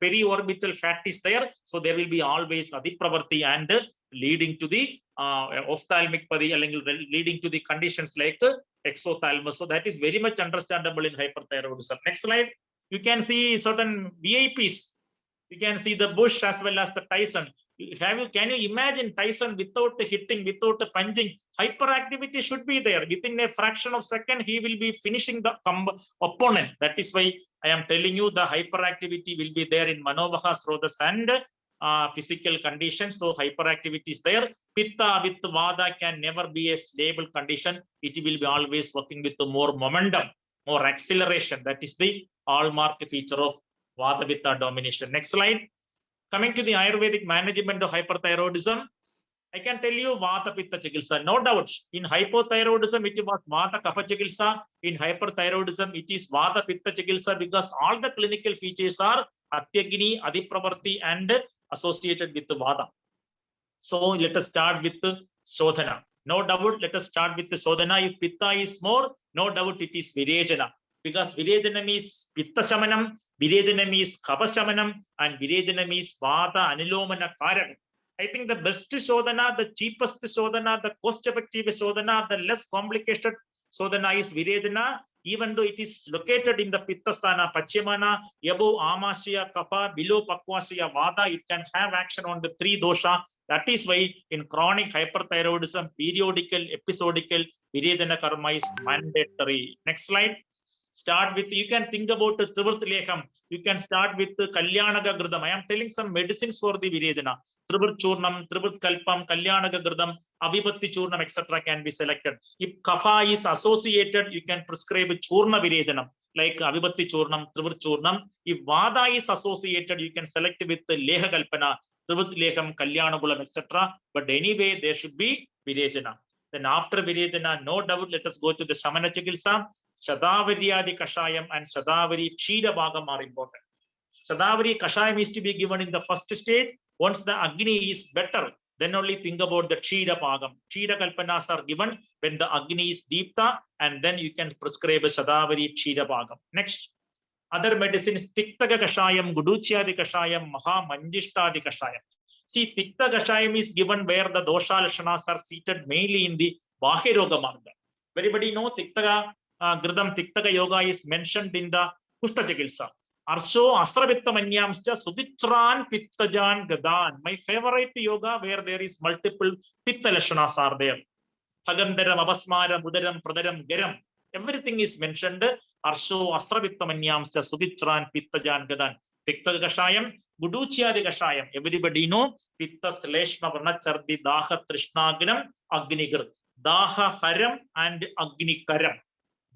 periorbital fat is there, so there will be always adipravarti and leading to the ophthalmic padi, leading to the conditions like exophthalmos. So that is very much understandable in hyperthyroidism. Next slide. You can see certain VIPs. You can see the Bush as well as the Tyson. Can you imagine Tyson without hitting, without punching? Hyperactivity should be there. Within a fraction of a second, he will be finishing the opponent. That is why I am telling you the hyperactivity will be there in Manovaha, Srodhas and physical conditions. So hyperactivity is there. Pitta with Vada can never be a stable condition. It will be always working with more momentum, more acceleration. That is the hallmark feature of Vata Pitta domination. Next slide. Coming to the Ayurvedic management of hyperthyroidism, I can tell you Vata Pitta Chikilsa, no doubts. In hypothyroidism, it was Vata Kapha Chikilsa. In hyperthyroidism, it is Vata Pitta Chikilsa because all the clinical features are Atyagini, Adipravarti, and associated with Vata. So let us start with Shodhana. No doubt, let us start with the Shodhana. If Pitta is more, no doubt it is Virejana. Because Virejanam is Pitta Shamanam, Virejanam is Kapha Shamanam, and Virejanam is Vata Anilomana Karan. I think the best Shodhana, the cheapest Shodhana, the cost-effective Shodhana, the less complicated Shodhana is Virejana, even though it is located in the Pitta Sthana, Pachimana, above Amasya Kapha, below Pakvasya Vata, it can have action on the 3 dosha. That is why in chronic hyperthyroidism, periodical, episodical, Virejana karma is mandatory. Next slide. Start with, you can think about the Trivrt Lekham. You can start with the Kalyanaga Gridam. I am telling some medicines for the Virejana. Trivrt Churnam, Trivrt Kalpam, Kalyanaga Gridam, Avibhatti Churnam, etc. can be selected. If Kapha is associated, you can prescribe Churna Virejanam, like Avibhatti Churnam, Trivrt Churnam. If Vada is associated, you can select with the Leha Kalpana, Trivrt Lekham, Kalyanagulam, etc. But anyway, there should be Virejana. Then after Virejana, no doubt, let us go to the Shamana Chikilsa. Shadavari Kashayam and Shadavari Chida Bhagam are important. Shadavari Kashayam is to be given in the first stage. Once the Agni is better, then only think about the Chida Bhagam. Chida Kalpanas are given when the Agni is Deepta, and then you can prescribe a Shadavari Chida Bhagam. Next, other medicines, Tiktaga Kashayam, Guduchyadi Kashayam, Maha Manjishtadi Kashayam. See, Tikta Kashayam is given where the Dosha Lashanas are seated mainly in the Bahiroga Marga. Everybody know Tiktaga Gridam Tiktaka Yoga is mentioned in the Kushta Chikilsa. Arsho Asravitta Manyamscha Suditran Pittajan Gadan. My favorite yoga where there is multiple Pitta Lashanas are there. Hagandaram, Abasmaram, Udaram, Pradaram, Geram. Everything is mentioned. Arsho Astravittamanyamscha Sudichran Pittajan Gadan. Pitta Kashayam, Guduchiadi Kashayam. Everybody know Pitta Sleshma Varnachardi Daha Trishnaginam Agnigar. Daha Haram and Agnikaram.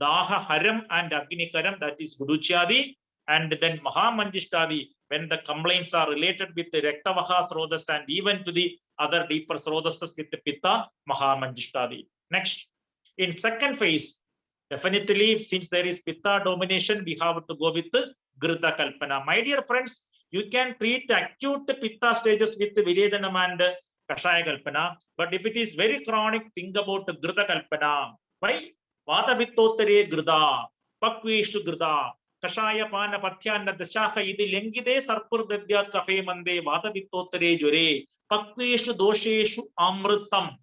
Daha Haram and Agnikaram, that is Guduchiadi. And then Mahamanjishtadi, when the complaints are related with the Rektavaha Srodas and even to the other deeper Srodasas with the Pitta, Mahamanjishtadi. Next, in second phase, definitely since there is Pitta domination, we have to go with the Grita Kalpana. My dear friends, you can treat acute Pitta stages with Viryajanam and Kashaya Kalpana, but if it is very chronic, think about Grita Kalpana. Why? Vata Vittottare Grita, Pakveshu Grita. Kashaya Pana Patyana Dashaka Idi Lengide Sarpur Dadya Kafe Mande Vata Vittottare Jure Pakveshu Dosheshu Amrutam.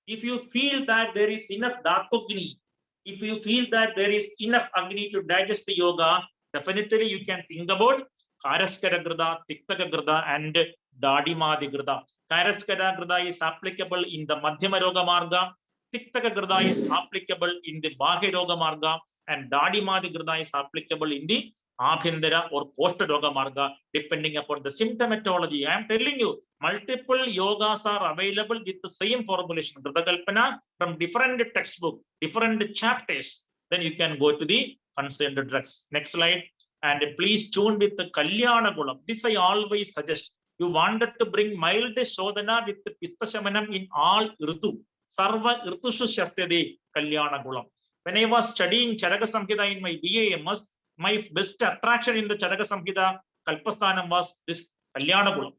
If you feel that there is enough Dhatogni, if you feel that there is enough Agni to digest the yoga, definitely you can think about Karaskara Grida, Tiktaka Grida, and Dadimadi Grida. Karaskara Grida is applicable in the Madhyama Yoga Marga. Tiktaka Grida is applicable in the Bahya Yoga Marga, and Dadimadi Grida is applicable in the Abhindara or Post Yoga Marga, depending upon the symptomatology. I am telling you, multiple yogas are available with the same formulation, Grita Kalpana, from different textbook, different chapters. Then you can go to the concerned drugs. Next slide. And please tune with the Kalyana Gulam. This I always suggest. You wanted to bring mild Shodhana with the Pitta Shamanam in all Ritu. Sarva Ritushu Shasyade Kalyana Gulam. When I was studying Charaka Samhita in my BAMS, my best attraction in the Charaka Samhita Kalpasthanam was this Kalyana Gulam,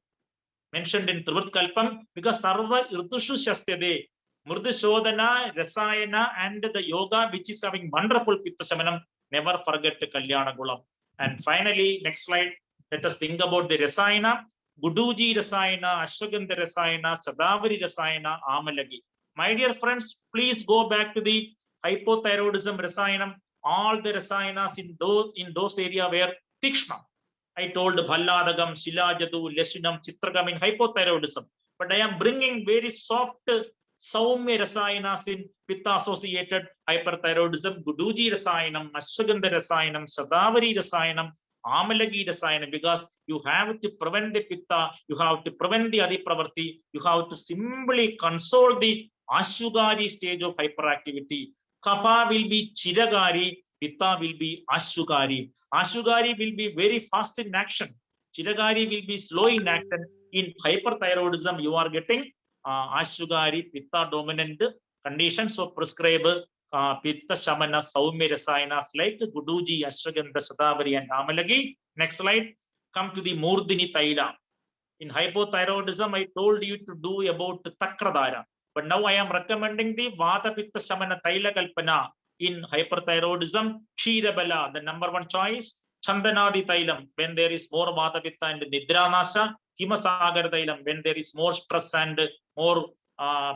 mentioned in Trivurt Kalpam, because Sarva Ritushu Shasyade, Murdi Shodhana, Rasayana, and the yoga which is having wonderful Pitta Shamanam, never forget the Kalyana Gulam. And finally, next slide, let us think about the Rasayana, Guduji Rasayana, Ashwagandha Rasayana, Sadavari Rasayana, Amalagi. My dear friends, please go back to the hypothyroidism Rasayanam, all the Rasayanas in those areas where Tikshna. I told Bhalladagam, Shilajadu, Lesinam, Chitragam in hypothyroidism. But I am bringing very soft, Saumya Rasayanas in Pitta associated hyperthyroidism, Guduji Rasayanam, Ashwagandha Rasayanam, Sadavari Rasayanam, Amalagi Rasayanam, because you have to prevent the Pitta, you have to prevent the Adipravarti, you have to simply console the Ashugari stage of hyperactivity. Kapha will be Chiragari, Pitta will be Ashugari. Ashugari will be very fast in action. Chiragari will be slow in action. In hyperthyroidism, you are getting Ashugari, Pitta dominant conditions. So prescribe Pitta Shamana, Saumya Rasayanas like Guduji, Ashwagandha, Sadavari, and Amalagi. Next slide. Come to the Murdini Taila. In hypothyroidism, I told you to do about Takradara. But now I am recommending the Vata Pitta Shamana Taila Kalpana. In hyperthyroidism, Kshirabala, the number one choice. Chandanadi Tailam, when there is more Vata Pitta and Nidra Nasa. Himasagar Tailam, when there is more stress and more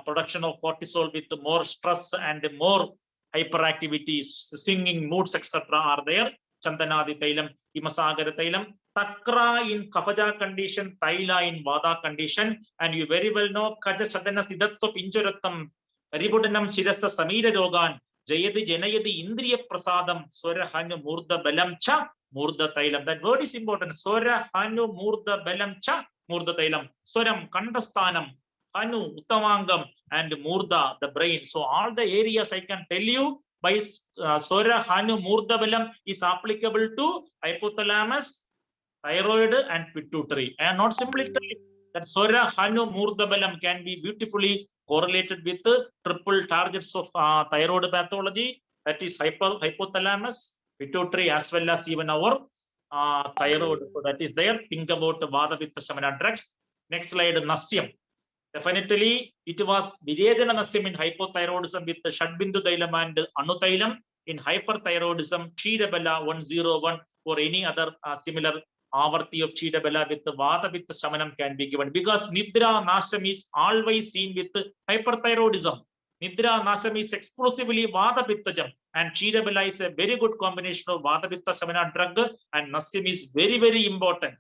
production of cortisol with more stress and more hyperactivity, singing moods, etc. are there. Chandanadi Tailam, Himasagar Tailam. Takra in Kapaja condition, Taila in Vada condition, and you very well know Kaja Sadhana Siddhatva Pincharatam, Ribudanam Shirasa Samira Rogan, Jayadi Janayadi Indriya Prasadam, Sora Hanu Murda Belam Cha, Murda Tailam. That word is important. Sora Hanu Murda Belam Cha, Murda Tailam. Soram Kandastanam, Hanu Uttamangam, and Murda, the brain. So all the areas I can tell you by Sora Hanu Murda Belam is applicable to hypothalamus, thyroid, and pituitary. I am not simply telling that Sora Hanu Murdabalam can be beautifully correlated with the triple targets of thyroid pathology, that is hypothalamus, pituitary, as well as even our thyroid. So that is there. Think about the Vata Pitta Shamana drugs. Next slide, Nasyam. Definitely, it was Viryajana Nasyam in hypothyroidism with the Shadbindu Tailam and Anutailam. In hyperthyroidism, Kshirabala 101 or any other similar Avarti of Chidabella with the Vata Pitta Shamanam can be given, because Nidra Nasham is always seen with hyperthyroidism. Nidra Nasham is exclusively Vata Pittajam, and Chidabella is a very good combination of Vata Pitta Shamana drug, and Nasyam is very, very important.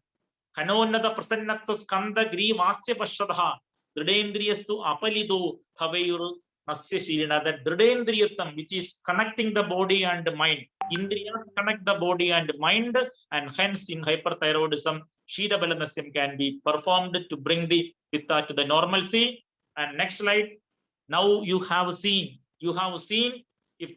Kanonada Prasannatva Skanda Gri Vasya Pashadha, Dridendriyastu Apalido Havayur Nasya Shirina, that Dridendriyatam, which is connecting the body and mind. Indriyas connect the body and mind, and hence in hyperthyroidism, Ksheerabalanasyam can be performed to bring the Pitta to the normalcy. And next slide. Now you have seen if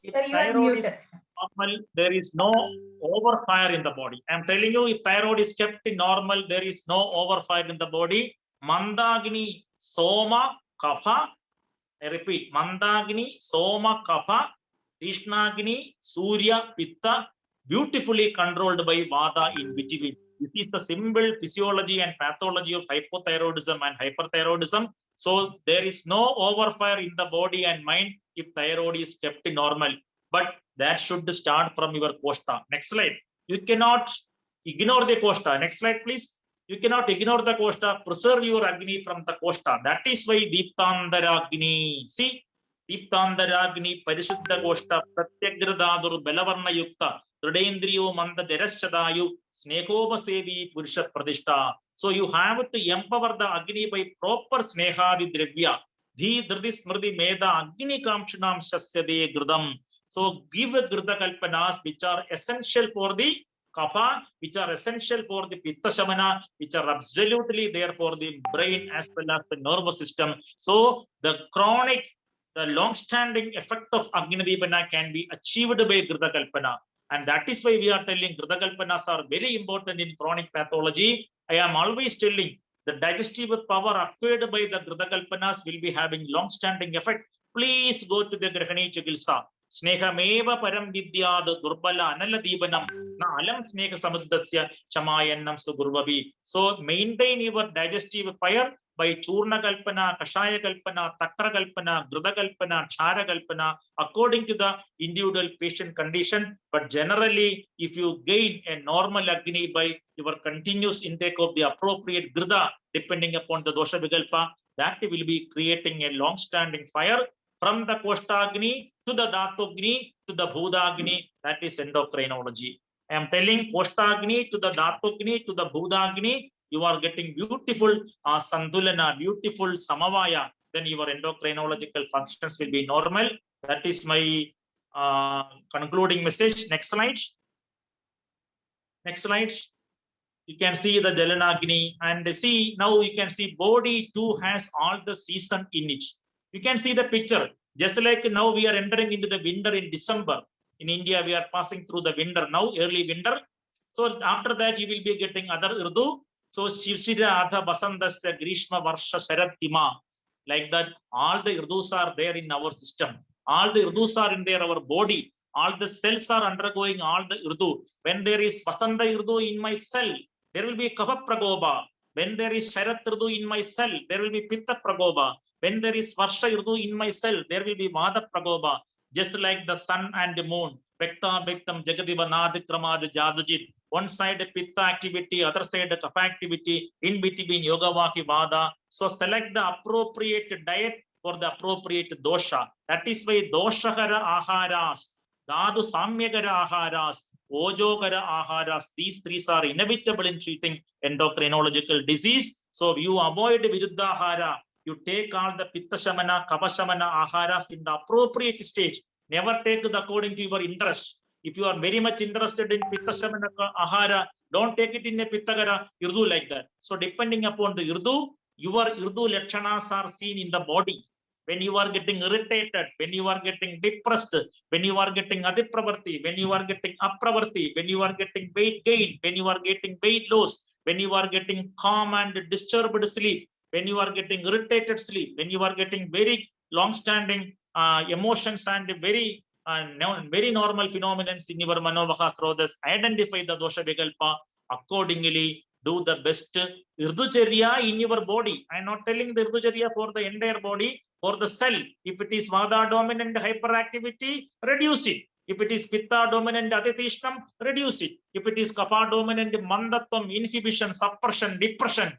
Sir, you are thyroid is muted. normal, there is no overfire in the body. I'm telling you, if thyroid is kept normal, there is no overfire in the body. Mandagini, Soma, Kapha. I repeat, Mandagini, Soma, Kapha, Tishnagini, Surya, Pitta, beautifully controlled by Vada in between. This is the simple physiology and pathology of hypothyroidism and hyperthyroidism. So there is no overfire in the body and mind if thyroid is kept normal. But that should start from your koshta. Next slide. You cannot ignore the koshta. Next slide, please. You cannot ignore the koshta. Preserve your Agni from the koshta. That is why Deeptandaragni. See, Deeptandaragni, Parishuddha koshta, Pratyagradhadur, Belavarna Yukta, Dridendriyo Manda Derashadayu, Snehopasevi, Purusha Pradishta. So you have to empower the Agni by proper Snehadi Dravya. Dhi Dhridi Smriti Meda Agni Kamshanam Shasyade Gridam. So give Grida Kalpanas which are essential for the Kapha, which are essential for the Pitta Shamana, which are absolutely there for the brain as well as the nervous system. So the chronic, the long-standing effect of Agni-Dipana can be achieved by Grida Kalpana. And that is why we are telling Grida Kalpanas are very important in chronic pathology. I am always telling the digestive power acquired by the Grida Kalpanas will be having long-standing effect. Please go to the Grahani Chikilsa. Snehameva param vidyad durbala anala deepanam na alam sneha samuddasya chamayannam sugurvabi. So maintain your digestive fire by Churna Kalpana, Kashaya Kalpana, Takra Kalpana, Grida Kalpana, Chara Kalpana, according to the individual patient condition. But generally, if you gain a normal Agni by your continuous intake of the appropriate Grida, depending upon the dosha vikalpa, that will be creating a long-standing fire. From the Koshtagni to the Dhatogni to the Bhudagni, that is endocrinology. I am telling Koshtagni to the Dhatogni to the Bhudagni, you are getting beautiful Sandulana, beautiful Samavaya, then your endocrinological functions will be normal. That is my concluding message. Next slide. Next slide. You can see the Jalanagni and see now you can see body too has all the season in it. You can see the picture, just like now we are entering into the winter in December. In India, we are passing through the winter now, early winter. So after that, you will be getting other Urdu. So Shirshira, Adha, Basandasya, Grishma, Varsha, Sharatima. Like that, all the Urdus are there in our system. All the Urdus are in there, our body. All the cells are undergoing all the Urdu. When there is Vasanta Urdu in my cell, there will be Kapha Pragoba. When there is Sharat Urdu in my cell, there will be Pitta Pragoba. When there is Varsha Urdu in my cell, there will be Vada Pragoba. Just like the sun and the moon. Vekta, Vektam, Jagadiva, Nadikramad, Jadujit. One side Pitta activity, other side Kapha activity, in between Yoga Vahi Vada. So select the appropriate diet for the appropriate dosha. That is why Doshakara Aharas, Dadu Samyagara Aharas, Ojokara Aharas, these three are inevitable in treating endocrinological disease. So you avoid Viruddhahara. You take all the Pitta Shamana, Kapha Shamana Aharas in the appropriate stage. Never take it according to your interest. If you are very much interested in Pitta Shamana Ahara, don't take it in a Pittagara Urdu like that. So depending upon the Urdu, your Urdu Lakshanas are seen in the body. When you are getting irritated, when you are getting depressed, when you are getting adipravarti, when you are getting apravarti, when you are getting weight gain, when you are getting weight loss, when you are getting calm and disturbed sleep, when you are getting irritated sleep, when you are getting very long-standing emotions and very normal phenomena in your Manovaka Srodhas, identify the dosha vikalpa, accordingly do the best Irdhucharya in your body. I am not telling the Irdhucharya for the entire body, for the cell. If it is Vada dominant hyperactivity, reduce it. If it is Pitta dominant Aditishtam, reduce it. If it is Kapha dominant Mandatvam, inhibition, suppression, depression,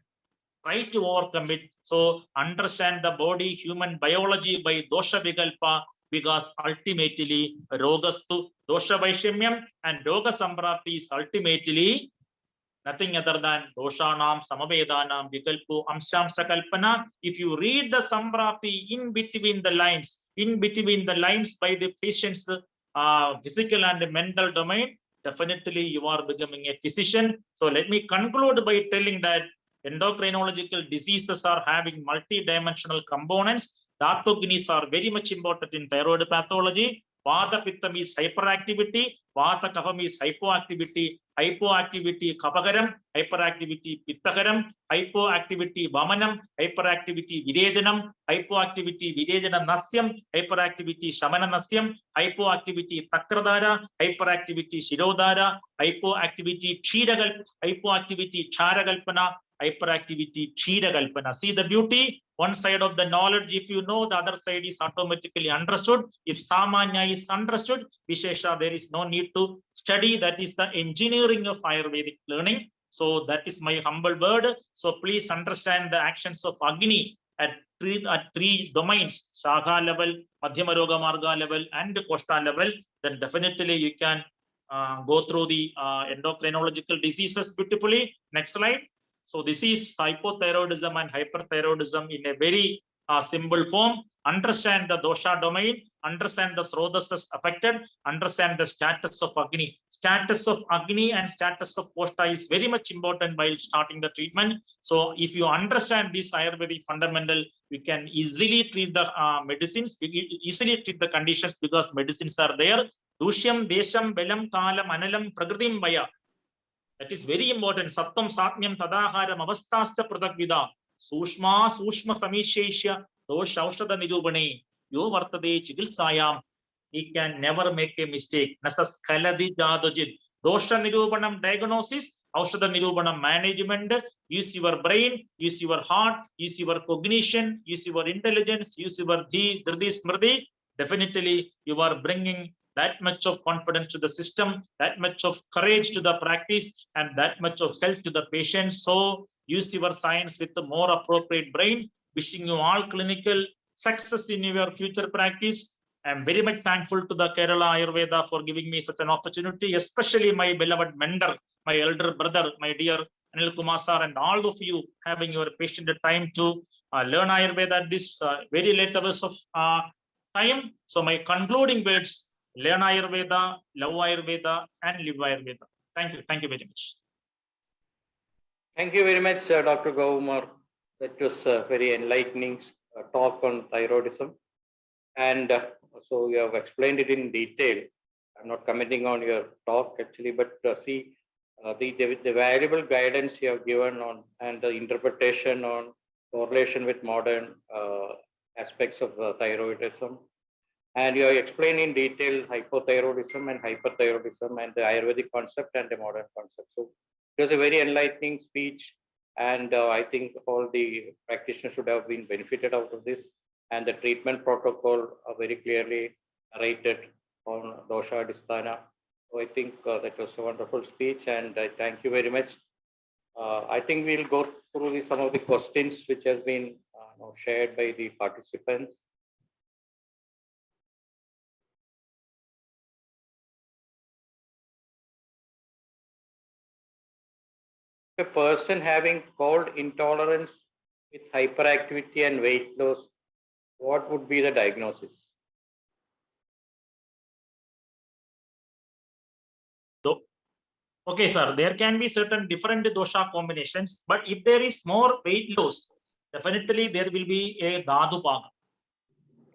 try to overcome it. So understand the body, human biology by dosha vikalpa because ultimately Rogastu Dosha Vaishamyam and Roga Samprapti is ultimately nothing other than Doshanam, Samavedanam, Vikalpu, Amshamsa Kalpana. If you read the Samprapti in between the lines by the patient's physical and mental domain, definitely you are becoming a physician. So let me conclude by telling that endocrinological diseases are having multi-dimensional components. Dhatuknis are very much important in thyroid pathology. Vata Pittam is hyperactivity. Vata Kapam is hypoactivity. Hypoactivity Kapagaram. Hyperactivity Pittakaram. Hypoactivity Vamanam. Hyperactivity Videjanam. Hypoactivity Videjanam Nasyam. Hyperactivity Shamana Nasyam. Hypoactivity Takradara. Hyperactivity Shirodara. Hypoactivity Chiragal. Hypoactivity Charagalpana. Hyperactivity Chiragalpana. See the beauty? One side of the knowledge, if you know, the other side is automatically understood. If Samanya is understood, Vishesha, there is no need to study. That is the engineering of Ayurvedic learning. So that is my humble word. So please understand the actions of Agni at three domains, Shakha level, Madhyama Roga Marga level, and the Koshta level. Then definitely you can go through the endocrinological diseases beautifully. Next slide. So this is hypothyroidism and hyperthyroidism in a very simple form. Understand the dosha domain, understand the srodhasas affected, understand the status of Agni. Status of Agni and status of Koshta is very much important while starting the treatment. So if you understand this Ayurvedic fundamental, we can easily treat the medicines, easily treat the conditions because medicines are there. Dushyam, Desham, Velam, Kalam, Analam, Prakritim, Vaya. That is very important. Sattam Satmyam Tadaharam Avastascha Pradagvida Sushma Sushma Samishesha Dosh Aushada Nirubane Yo Vartade Chigilsayam. He can never make a mistake. Nasas Kaladi Jadojid. Dosha Nirubanam diagnosis, Aushada Nirubanam management. Use your brain, use your heart, use your cognition, use your intelligence, use your Dhi, Dhridi, Smriti. Definitely you are bringing that much of confidence to the system, that much of courage to the practice, and that much of health to the patient. So use your science with the more appropriate brain. Wishing you all clinical success in your future practice. I am very much thankful to the Kerala Ayurveda for giving me such an opportunity, especially my beloved mentor, my elder brother, my dear Anil Kumar sir, and all of you having your patient time to learn Ayurveda at this very late hours of time. So my concluding words, learn Ayurveda, love Ayurveda, and live Ayurveda. Thank you. Thank you very much. Thank you very much, Dr. Gowumar. That was a very enlightening talk on thyroidism. And so you have explained it in detail. I'm not commenting on your talk actually, but see the valuable guidance you have given on and the interpretation on correlation with modern aspects of thyroidism. And you have explained in detail hypothyroidism and hyperthyroidism and the Ayurvedic concept and the modern concept. So it was a very enlightening speech. And I think all the practitioners should have been benefited out of this. And the treatment protocol are very clearly narrated on Dosha Adhisthana. So I think that was a wonderful speech, and I thank you very much. I think we'll go through some of the questions which has been shared by the participants. A person having cold intolerance with hyperactivity and weight loss, what would be the diagnosis? So, okay, sir, there can be certain different dosha combinations, but if there is more weight loss, definitely there will be a dhatu bhaga.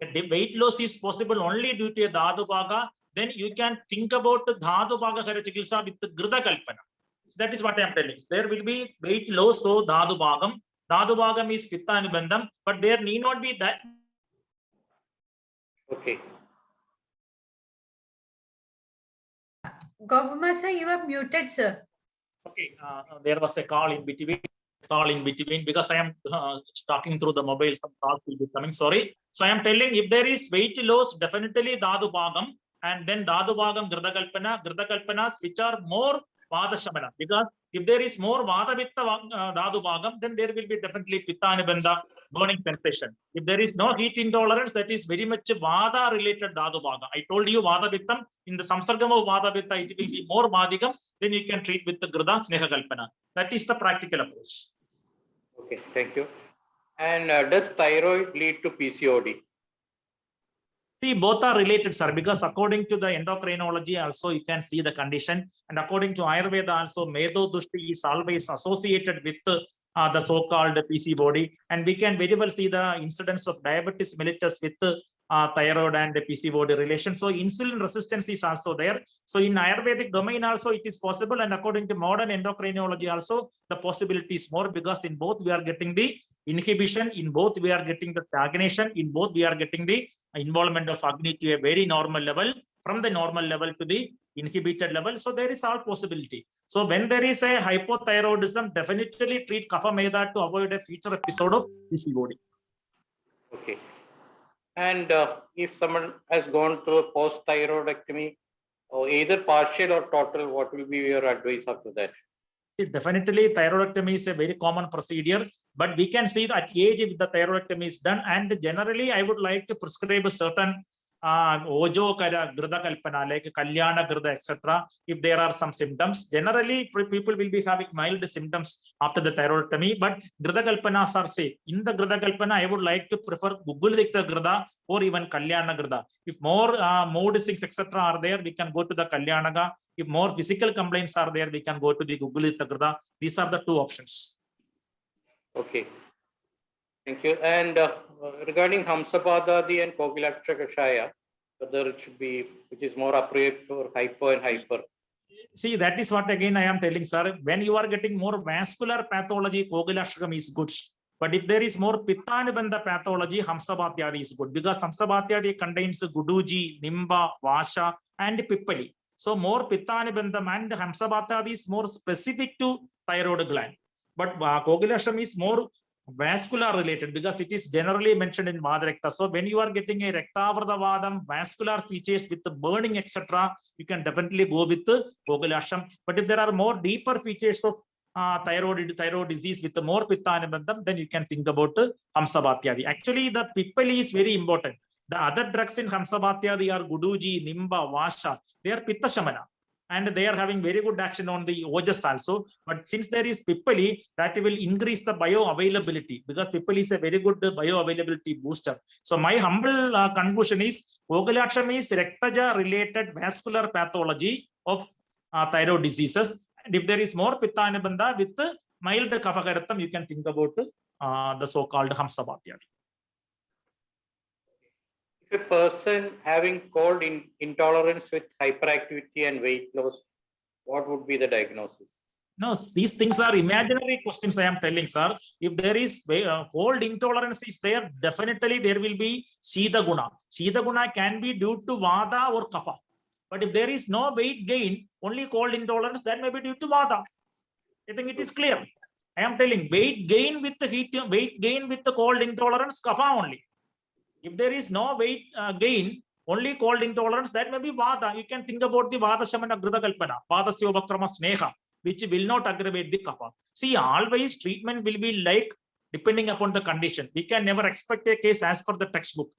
If weight loss is possible only due to a dhatu bhaga, then you can think about the dhatu bhaga chikitsa with the grida kalpana. That is what I am telling. There will be weight loss, so dhatu bhagam. Dhatu bhagam is pitta anubandham, but there need not be that. Okay. Gowumar sir, you are muted, sir. Okay, there was a call in between. Because I am talking through the mobile, some calls will be coming. Sorry. So I am telling, if there is weight loss, definitely dhatu bhagam, and then dhatu bhagam grida kalpanas which are more vada shamana. Because if there is more vada vitta dhatu bhagam, then there will be definitely pitta anubandha, burning sensation. If there is no heat intolerance, that is very much Vada related Dhatu Bhaga. I told you Vada Vittam, in the Samsargam of Vada Vitta, it will be more Madhigams, then you can treat with the Grida Sneha Kalpana. That is the practical approach. Okay, thank you. And does thyroid lead to PCOD? See, both are related, sir, because according to the endocrinology, also you can see the condition. And according to Ayurveda, also Medo Dushti is always associated with the so-called PCOD. And we can very well see the incidence of diabetes mellitus with thyroid and PCOD relation. So insulin resistance is also there. So in Ayurvedic domain also it is possible. And according to modern endocrinology also, the possibility is more, because in both we are getting the inhibition, in both we are getting the stagnation, in both we are getting the involvement of Agni to a very normal level, from the normal level to the inhibited level. So there is all possibility. So when there is a hypothyroidism, definitely treat Kapha Meda to avoid a future episode of PCOD. Okay. And if someone has gone through a post-thyroidectomy, or either partial or total, what will be your advice after that? Definitely, thyroidectomy is a very common procedure, but we can see that age if the thyroidectomy is done. And generally, I would like to prescribe a certain Ojo Grida Kalpana, like Kalyana Grida, etc. If there are some symptoms, generally people will be having mild symptoms after the thyroidectomy, but Grida Kalpanas are safe. In the Grida Kalpana, I would like to prefer Gugulidikta Grida or even Kalyana Grida. If more mood swings, etc. are there, we can go to the Kalyanaga. If more physical complaints are there, we can go to the Gugulidikta Grida. These are the two options. Okay. Thank you. And regarding Hamsapadadi and Kogilaksha Kashaya, whether it should be, which is more appropriate for hypo and hyper? See, that is what again I am telling, sir. When you are getting more vascular pathology, Kogilashakam is good. But if there is more Pittanibandha pathology, Hamsabatyadi is good, because Hamsabatyadi contains Guduji, Nimba, Vasha, and Pippali. So more Pittanibandham and Hamsabatyadi is more specific to thyroid gland. But Kogilasham is more vascular related, because it is generally mentioned in Vadarekta. So when you are getting a Rektavardavadam, vascular features with the burning, etc., you can definitely go with the Kogilasham. But if there are more deeper features of thyroid disease with the more Pittanibandham, then you can think about Hamsabatyadi. Actually, the Pippali is very important. The other drugs in Hamsabatyadi are Guduji, Nimba, Vasha. They are Pitta Shamana. And they are having very good action on the Ojas also. But since there is Pippali, that will increase the bioavailability, because Pippali is a very good bioavailability booster. So my humble conclusion is, Kogilasham is Rektaja related vascular pathology of thyroid diseases. And if there is more Pittanibandha with mild Kapakaratham, you can think about the so-called Hamsabatyadi. If a person having cold intolerance with hyperactivity and weight loss, what would be the diagnosis? No, these things are imaginary questions I am telling, sir. If there is cold intolerance is there, definitely there will be Shida Guna. Shida Guna can be due to Vada or Kapha. But if there is no weight gain, only cold intolerance, that may be due to Vada. I think it is clear. I am telling weight gain with the heat, weight gain with the cold intolerance, Kapha only. If there is no weight gain, only cold intolerance, that may be Vada. You can think about the Vada Shamana Grida Kalpana, Vada Syobakrama Sneha, which will not aggravate the Kapha. See, always treatment will be like depending upon the condition. We can never expect a case as per the textbook.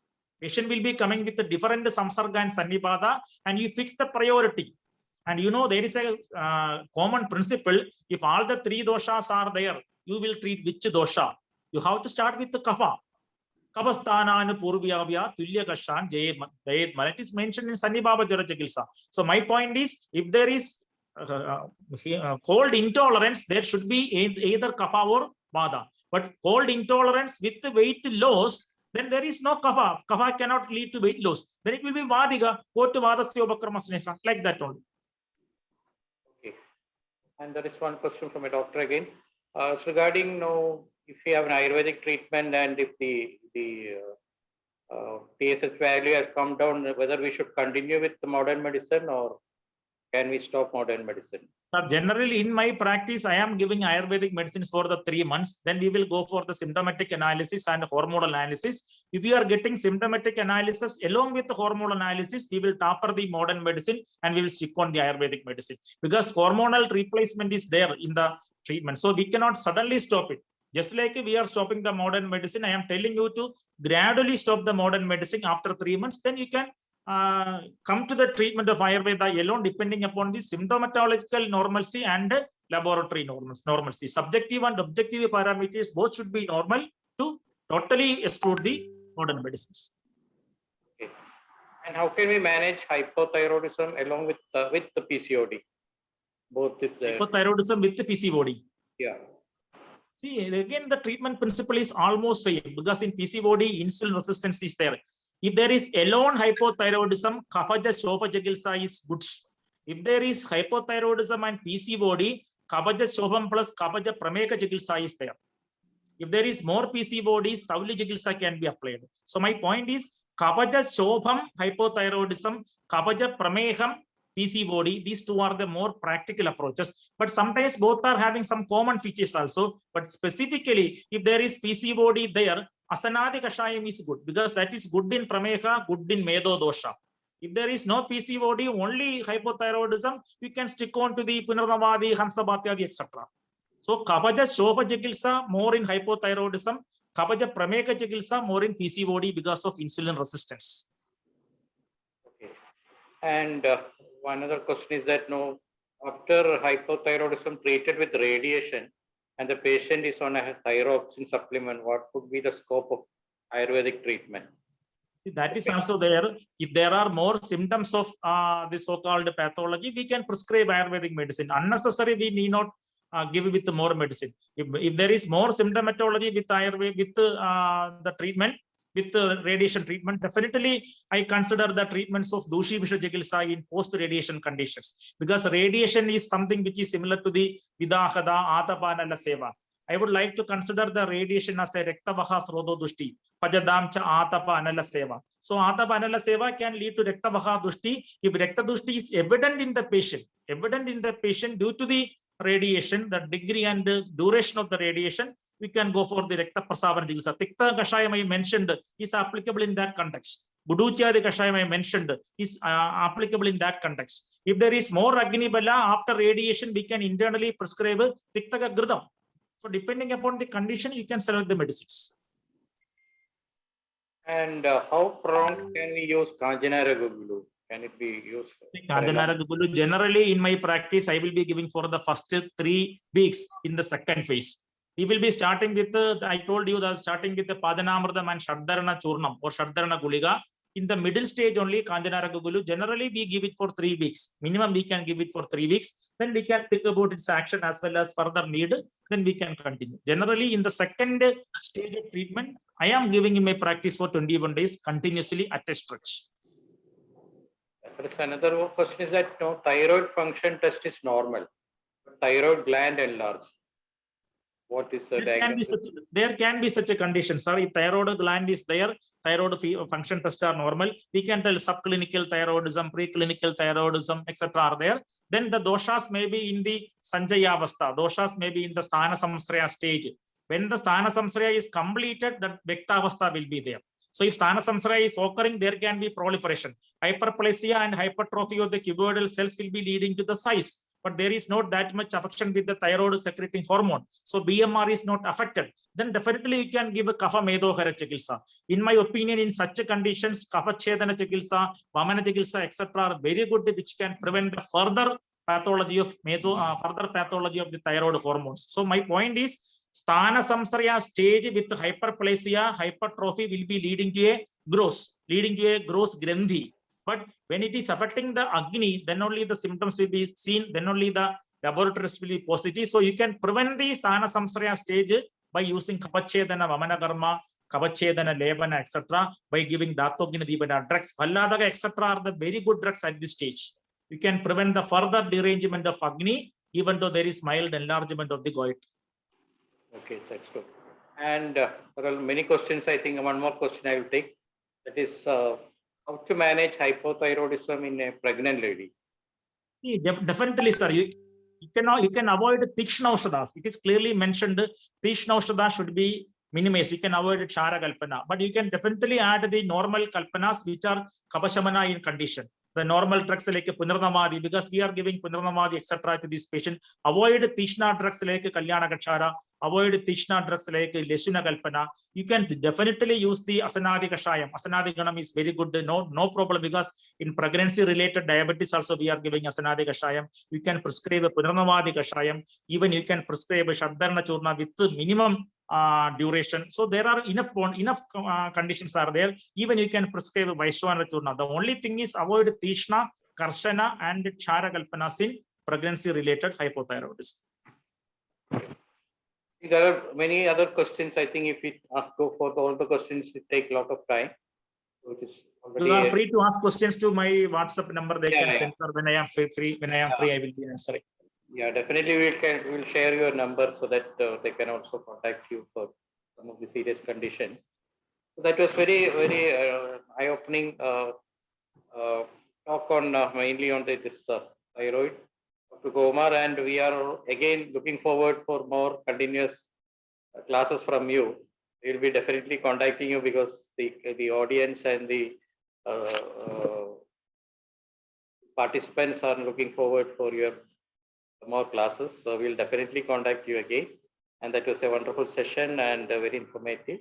Patient will be coming with a different Samsarga and Sannipada, and you fix the priority. And you know, there is a common principle. If all the three doshas are there, you will treat which dosha. You have to start with the Kapha. Kapasthananu Purvyavya Tulya Kashan Jayed Man. It is mentioned in Sannibaba Jara Chikilsa. So my point is, if there is cold intolerance, there should be either Kapha or Vada. But cold intolerance with the weight loss, then there is no Kapha. Kapha cannot lead to weight loss. Then it will be Vadiga, go to Vada Syobakrama Sneha, like that only. Okay. And there is one question from a doctor again. Regarding now, if you have an Ayurvedic treatment and if the TSH value has come down, whether we should continue with the modern medicine or can we stop modern medicine? Sir, generally in my practice, I am giving Ayurvedic medicines for the 3 months. Then we will go for the symptomatic analysis and hormonal analysis. If you are getting symptomatic analysis along with the hormonal analysis, we will taper the modern medicine and we will stick on the Ayurvedic medicine, because hormonal replacement is there in the treatment. So we cannot suddenly stop it. Just like we are stopping the modern medicine, I am telling you to gradually stop the modern medicine after 3 months. Then you can come to the treatment of Ayurveda alone, depending upon the symptomatological normalcy and laboratory normalcy. Subjective and objective parameters both should be normal to totally exclude the modern medicines. Okay. And how can we manage hypothyroidism along with the PCOD? Both is Hypothyroidism with the PCOD. Yeah. See, again, the treatment principle is almost same because in PCOD, insulin resistance is there. If there is alone hypothyroidism, Kaphaja Shopa Chikitsa is good. If there is hypothyroidism and PCOD, Kaphaja Shopam plus Kaphaja Prameka Chikitsa is there. If there is more PCODs, Tavli Chikitsa can be applied. So my point is Kaphaja Shopam hypothyroidism, Kaphaja Prameham PCOD, these two are the more practical approaches, but sometimes both are having some common features also. But specifically, if there is PCOD there, Asanadi Kashayam is good because that is good in Prameha, good in Medo Dosha. If there is no PCOD, only hypothyroidism, we can stick on to the Punarnavadi, Hamsabhatyadi, etc. So Kaphaja Shopa Chikitsa more in hypothyroidism, Kaphaja Prameka Chikitsa more in PCOD because of insulin resistance. Okay. And one other question is that after hypothyroidism treated with radiation and the patient is on a thyroxine supplement, what could be the scope of Ayurvedic treatment? That is also there. If there are more symptoms of the so-called pathology, we can prescribe Ayurvedic medicine. Unnecessary, we need not give with more medicine. If there is more symptomatology with Ayurveda, with the treatment, with radiation treatment, definitely I consider the treatments of Dushi Visha Chikitsa in post-radiation conditions, because radiation is something which is similar to the Vidahada, Atapanala Seva. I would like to consider the radiation as a Rektavaha Srodo Dushti, Pajadamcha Atapa Anala Seva. So Atapa Anala Seva can lead to Rektavaha Dushti if Rekta Dushti is evident in the patient due to the radiation, the degree and duration of the radiation, we can go for the Rekta Prasavana Chikitsa. Tikta Kashayam I mentioned is applicable in that context. Buduchya Kashayam I mentioned is applicable in that context. If there is more Agni Bala after radiation, we can internally prescribe Tikta Gridam. So depending upon the condition, you can select the medicines. And how prompt can we use Kanjanara Gugulu? Can it be used? Kanjanara Gugulu, generally in my practice, I will be giving for the first 3 weeks in the second phase. We will be starting with, I told you that starting with the Padanamradam and Shadharana Churnam or Shadharana Guliga. In the middle stage only, Kanjanara Gugulu, generally we give it for 3 weeks. Minimum we can give it for 3 weeks. Then we can think about its action as well as further need. Then we can continue. Generally, in the second stage of treatment, I am giving in my practice for 21 days continuously at a stretch. Another question is that thyroid function test is normal. Thyroid gland enlarged. What is the diagnosis? There can be such a condition, sir. If thyroid gland is there, thyroid function tests are normal. We can tell subclinical thyroidism, preclinical thyroidism, etc. are there. Then the doshas may be in the Sanjaya Avastha. Doshas may be in the Sthana Samsraya stage. When the Sthana Samsraya is completed, the Vekta Avastha will be there. So if Sthana Samsraya is occurring, there can be proliferation. Hyperplasia and hypertrophy of the cuboidal cells will be leading to the size. But there is not that much affection with the thyroid secreting hormone. So BMR is not affected. Then definitely you can give a Kapha Medohara Chikitsa. In my opinion, in such conditions, Kapha Chedana Chikitsa, Vamana Chikitsa, etc. are very good, which can prevent the further pathology of the thyroid hormones. So my point is, Sthana Samsraya stage with hyperplasia, hypertrophy will be leading to a gross Grandhi. But when it is affecting the Agni, then only the symptoms will be seen, then only the laboratories will be positive. So you can prevent the Sthana Samsraya stage by using Kapachedana, Vamana Karma, Kapachedana, Lebana, etc. by giving Datogina Dibana drugs. Palladaga, etc. are the very good drugs at this stage. You can prevent the further derangement of Agni, even though there is mild enlargement of the goiter. Okay, that's good. And there are many questions. I think one more question I will take. That is, how to manage hypothyroidism in a pregnant lady? Definitely, sir. You can avoid Tikshna Aushadas. It is clearly mentioned Tikshna Aushada should be minimized. You can avoid Chara Kalpana, but you can definitely add the normal Kalpanas which are Kapashamana in condition. the normal drugs like Punarnamadi, because we are giving Punarnamadi, etc. to this patient. Avoid Tishna drugs like Kalyana Kachara, avoid Tishna drugs like Lesuna Kalpana. You can definitely use the Asanadi Kashayam. Asanadi Ganam is very good, no problem, because in pregnancy related diabetes also we are giving Asanadi Kashayam. You can prescribe a Punarnamadi Kashayam. Even you can prescribe a Shabdarna Churna with minimum duration. So there are enough conditions are there. Even you can prescribe Vaishwana Churna. The only thing is avoid Tishna, Karshana and Chara Kalpanas in pregnancy related hypothyroidism. There are many other questions. I think if we go for all the questions, it take a lot of time. Which is already You are free to ask questions to my WhatsApp number. They can yeah. send her when I am free. When I am free, I will be answering. Yeah, definitely we'll share your number so that they can also contact you for some of the serious conditions. So that was very eye-opening talk on mainly on this thyroid, Dr. Kumar, and we are again looking forward for more continuous classes from you. We'll be definitely contacting you because the audience and the participants are looking forward for your more classes. So we'll definitely contact you again. And that was a wonderful session and very informative.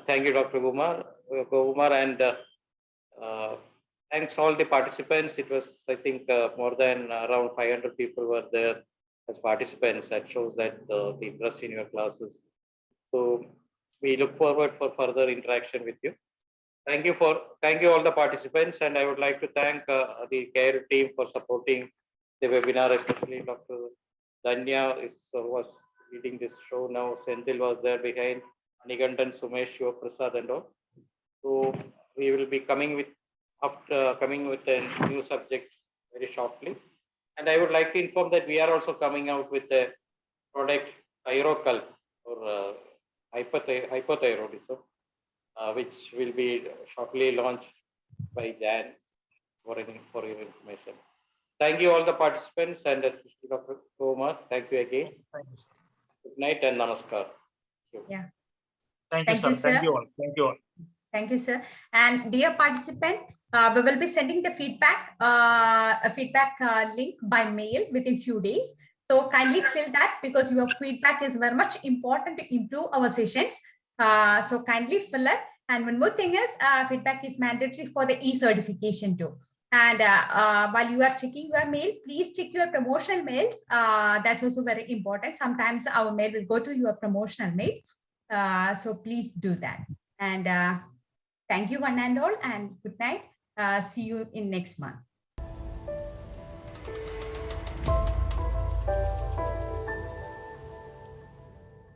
Thank you, Dr. Kumar, and thanks all the participants. It was, I think, more than around 500 people were there as participants. That shows that the interest in your classes. So we look forward for further interaction with you. Thank you all the participants, and I would like to thank the CARE team for supporting the webinar, especially Dr. Danya was leading this show now. Senthil was there behind, Anigandan, Sumesh, Prasad and all. So we will be coming with a new subject very shortly. And I would like to inform that we are also coming out with a product, ThyroCulp, for hypothyroidism, which will be shortly launched by Jan for your information. Thank you all the participants and especially Dr. Kumar. Thank you again. Thanks. Good night and namaskar. Yeah. Thank you, sir. Thank you all. Thank you all. Thank you, sir. And dear participant, we will be sending the feedback link by mail within few days. So kindly fill that because your feedback is very much important to improve our sessions. So kindly fill it. And one more thing is feedback is mandatory for the e-certification too. And while you are checking your mail, please check your promotional mails. That's also very important. Sometimes our mail will go to your promotional mail. So please do that. And thank you one and all, and good night. See you in next month.